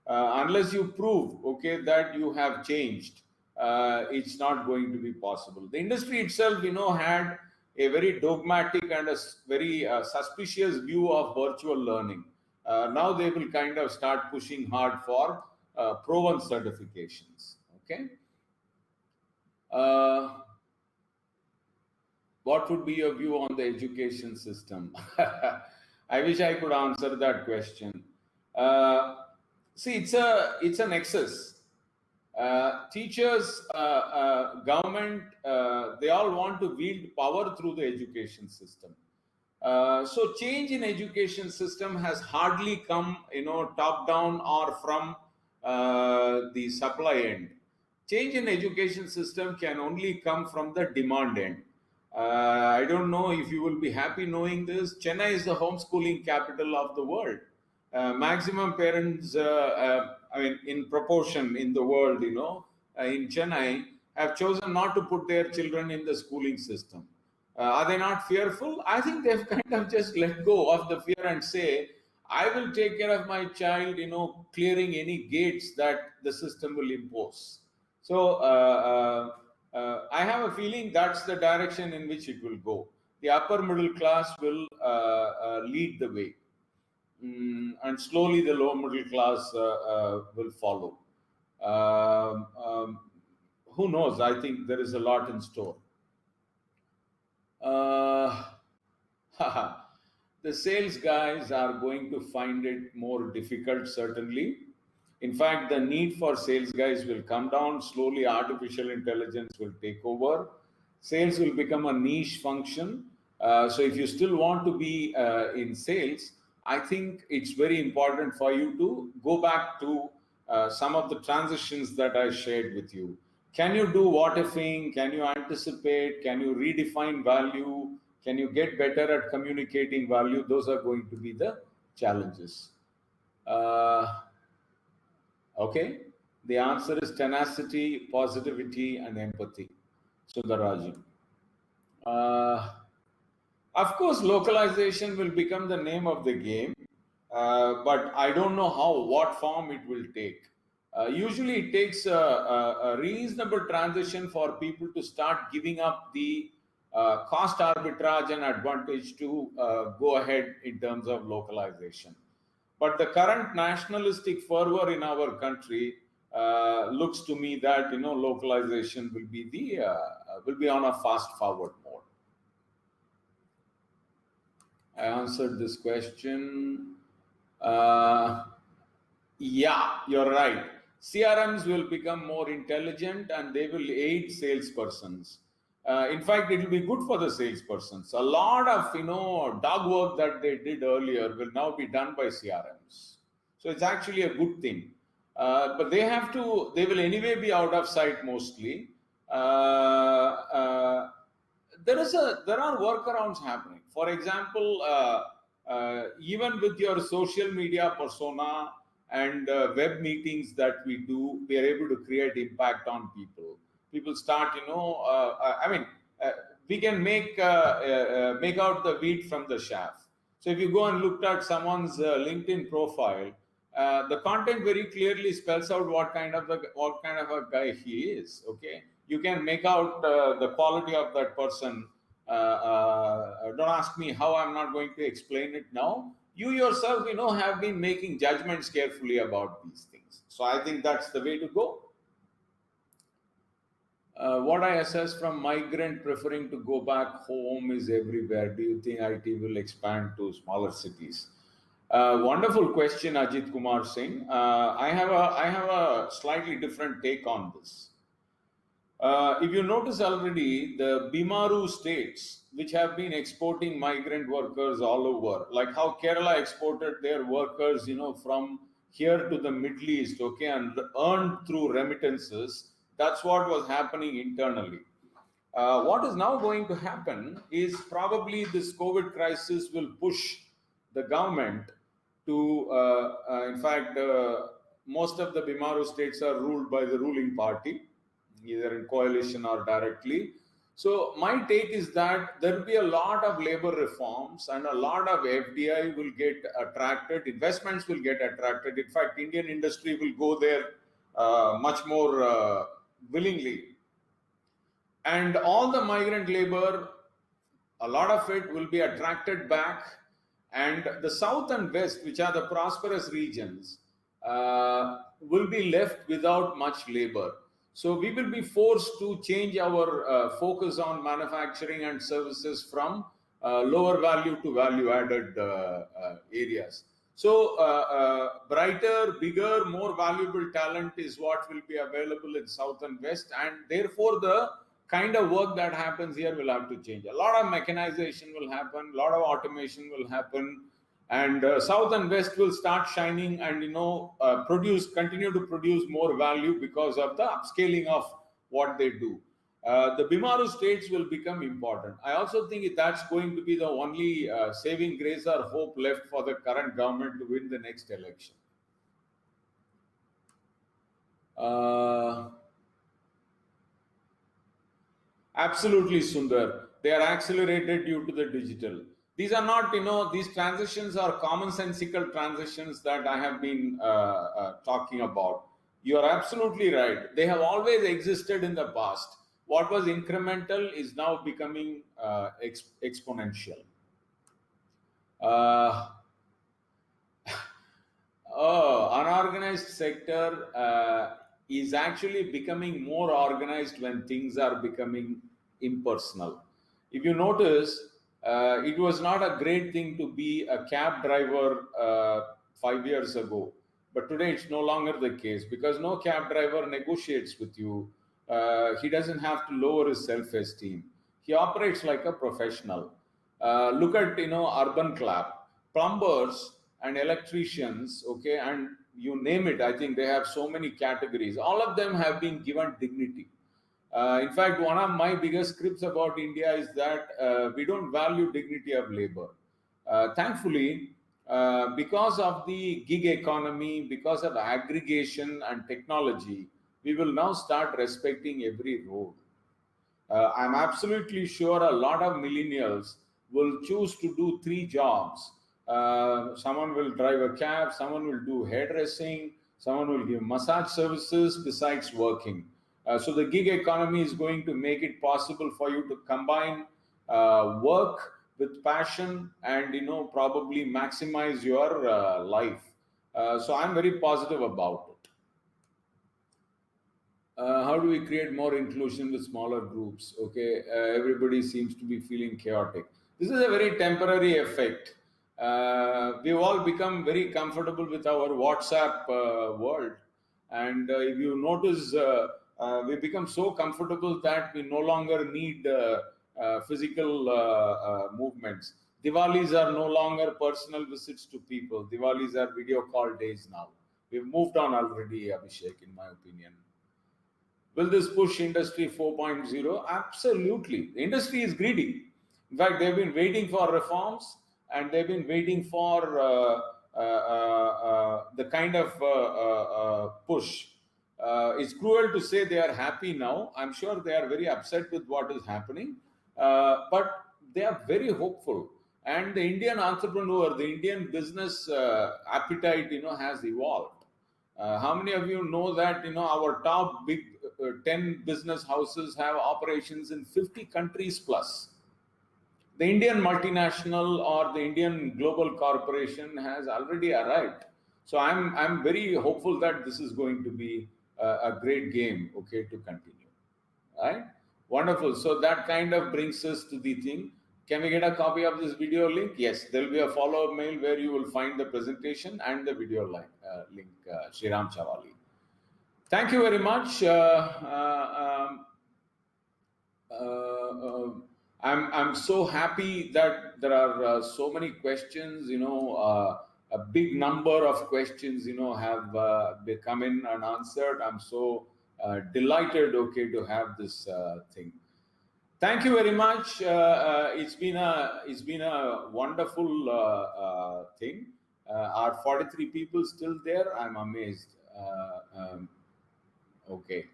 Unless you prove, okay, that you have changed, it's not going to be possible. The industry itself, had a very dogmatic and a very suspicious view of virtual learning. Now they will kind of start pushing hard for proven certifications. Okay. What would be your view on the education system? I wish I could answer that question. See, it's a nexus. Teachers, government, they all want to wield power through the education system. So change in education system has hardly come, top down or from the supply end. Change in education system can only come from the demand end. I don't know if you will be happy knowing this. Chennai is the homeschooling capital of the world. Maximum parents, I mean, in proportion in the world, in Chennai, have chosen not to put their children in the schooling system. Are they not fearful? I think they've kind of just let go of the fear and say, I will take care of my child, clearing any gates that the system will impose. So I have a feeling that's the direction in which it will go. The upper middle class will lead the way. And slowly the lower middle class will follow. Who knows? I think there is a lot in store. The sales guys are going to find it more difficult, certainly. In fact, the need for sales guys will come down. Slowly, artificial intelligence will take over. Sales will become a niche function. So if you still want to be in sales, I think it's very important for you to go back to some of the transitions that I shared with you. Can you do what ifing? Can you anticipate? Can you redefine value? Can you get better at communicating value? Those are going to be the challenges. Okay, the answer is tenacity, positivity, and empathy. Sundarajan. Of course, localization will become the name of the game, but I don't know what form it will take. Usually, it takes a reasonable transition for people to start giving up the cost arbitrage and advantage to go ahead in terms of localization. But the current nationalistic fervor in our country looks to me that localization will be on a fast forward mode. I answered this question. Yeah, you're right. CRMs will become more intelligent and they will aid salespersons. In fact, it will be good for the salespersons. A lot of dog work that they did earlier will now be done by CRMs. So it's actually a good thing. But they will anyway be out of sight mostly. There are workarounds happening. For example, even with your social media persona and web meetings that we do, we are able to create impact on people. People start, we can make out the wheat from the chaff. So if you go and look at someone's LinkedIn profile, the content very clearly spells out what kind of a guy he is. Okay, you can make out the quality of that person. Don't ask me how. I'm not going to explain it now. You yourself, have been making judgments carefully about these things. So I think that's the way to go. What I assess from migrant preferring to go back home is everywhere. Do you think IT will expand to smaller cities? Wonderful question, Ajit Kumar Singh. I have a slightly different take on this. If you notice already, the Bimaru states, which have been exporting migrant workers all over, like how Kerala exported their workers, from here to the Middle East, okay, and earned through remittances. That's what was happening internally. What is now going to happen is probably this COVID crisis will push the government to, in fact, most of the Bimaru states are ruled by the ruling party, either in coalition or directly. So my take is that there will be a lot of labor reforms and a lot of FDI will get attracted, investments will get attracted. In fact, Indian industry will go there much more willingly. And all the migrant labor, a lot of it will be attracted back. And the south and west, which are the prosperous regions, will be left without much labor. So we will be forced to change our focus on manufacturing and services from lower value to value added areas. So brighter, bigger, more valuable talent is what will be available in south and west, and therefore the kind of work that happens here will have to change. A lot of mechanization will happen, a lot of automation will happen, and south and west will start shining and continue to produce more value because of the upscaling of what they do. The Bimaru states will become important. I also think that's going to be the only saving grace or hope left for the current government to win the next election. Absolutely, Sundar. They are accelerated due to the digital. These are not, these transitions are commonsensical transitions that I have been talking about. You are absolutely right. They have always existed in the past. What was incremental is now becoming exponential. Unorganized sector is actually becoming more organized when things are becoming impersonal. If you notice, it was not a great thing to be a cab driver 5 years ago. But today it's no longer the case because no cab driver negotiates with you. He doesn't have to lower his self-esteem. He operates like a professional. Look at Urban Clap, plumbers and electricians, okay, and you name it. I think they have so many categories. All of them have been given dignity. In fact, one of my biggest scripts about India is that we don't value dignity of labor. Thankfully, because of the gig economy, because of aggregation and technology, we will now start respecting every role. I'm absolutely sure a lot of millennials will choose to do three jobs. Someone will drive a cab, someone will do hairdressing, someone will give massage services besides working. So the gig economy is going to make it possible for you to combine work with passion and probably maximize your life. So I'm very positive about it. How do we create more inclusion with smaller groups? Okay, everybody seems to be feeling chaotic. This is a very temporary effect. We've all become very comfortable with our WhatsApp world, and if you notice, we become so comfortable that we no longer need physical movements. Diwalis are no longer personal visits to people. Diwalis are video call days now. We've moved on already, Abhishek, in my opinion. Will this push Industry 4.0? Absolutely. The industry is greedy. In fact, they've been waiting for reforms and they've been waiting for the kind of push. It's cruel to say they are happy now. I'm sure they are very upset with what is happening, but they are very hopeful. And the Indian entrepreneur, the Indian business appetite, has evolved. How many of you know that our top big 10 business houses have operations in 50 countries plus? The Indian multinational or the Indian global corporation has already arrived. So I'm very hopeful that this is going to be a great game, okay, to continue. Right? Wonderful. So that kind of brings us to the thing. Can we get a copy of this video link? Yes, there will be a follow-up mail where you will find the presentation and the video link, Sriram Chavali. Thank you very much. I'm so happy that there are so many questions. A big number of questions have come in and answered. I'm so delighted, okay, to have this thing. Thank you very much. It's been a wonderful thing. Are 43 people still there? I'm amazed. Okay.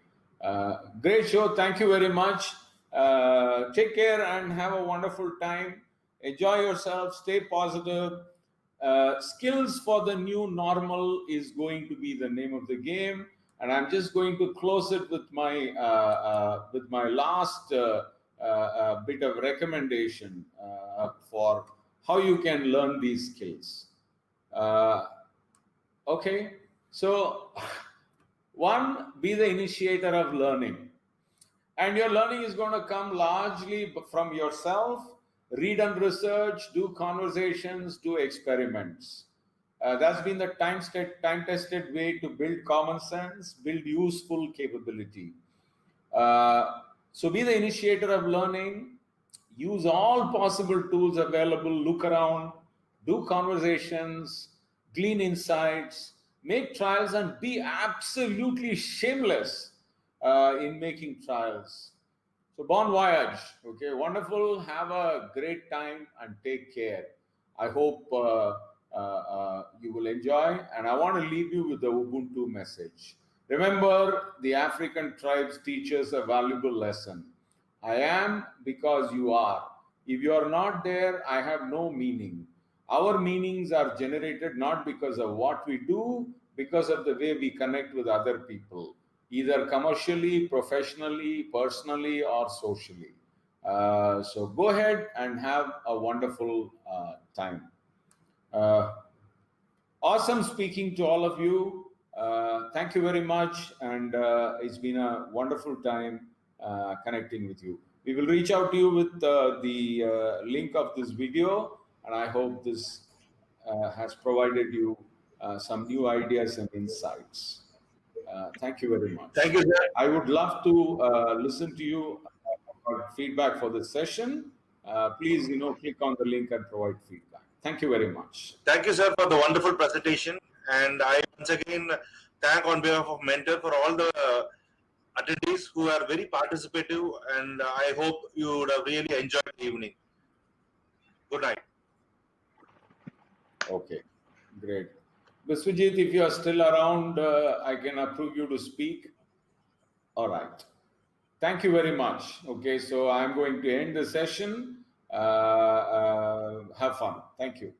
Great show. Thank you very much. Take care and have a wonderful time. Enjoy yourself. Stay positive. Skills for the new normal is going to be the name of the game, and I'm just going to close it with my last bit of recommendation for how you can learn these skills. Okay, so one, be the initiator of learning. And your learning is going to come largely from yourself. Read and research, do conversations, do experiments. That's been the time-tested way to build common sense, build useful capability. So be the initiator of learning. Use all possible tools available. Look around, do conversations, glean insights, make trials, and be absolutely shameless in making trials. So bon voyage. Okay, wonderful. Have a great time and take care. I hope you will enjoy. And I want to leave you with the Ubuntu message. Remember, the African tribes teach us a valuable lesson. I am because you are. If you are not there, I have no meaning. Our meanings are generated not because of what we do, because of the way we connect with other people, either commercially, professionally, personally, or socially. So go ahead and have a wonderful time. Awesome speaking to all of you. Thank you very much. And it's been a wonderful time connecting with you. We will reach out to you with the link of this video. And I hope this has provided you some new ideas and insights. Thank you very much. Thank you, sir. I would love to listen to you about feedback for this session. Please, click on the link and provide feedback. Thank you very much. Thank you, sir, for the wonderful presentation. And I once again thank on behalf of Mentor for all the attendees who are very participative, and I hope you would have really enjoyed the evening. Good night. Okay, great. Biswajit, if you are still around, I can approve you to speak. All right. Thank you very much. Okay, so I'm going to end the session. Have fun. Thank you.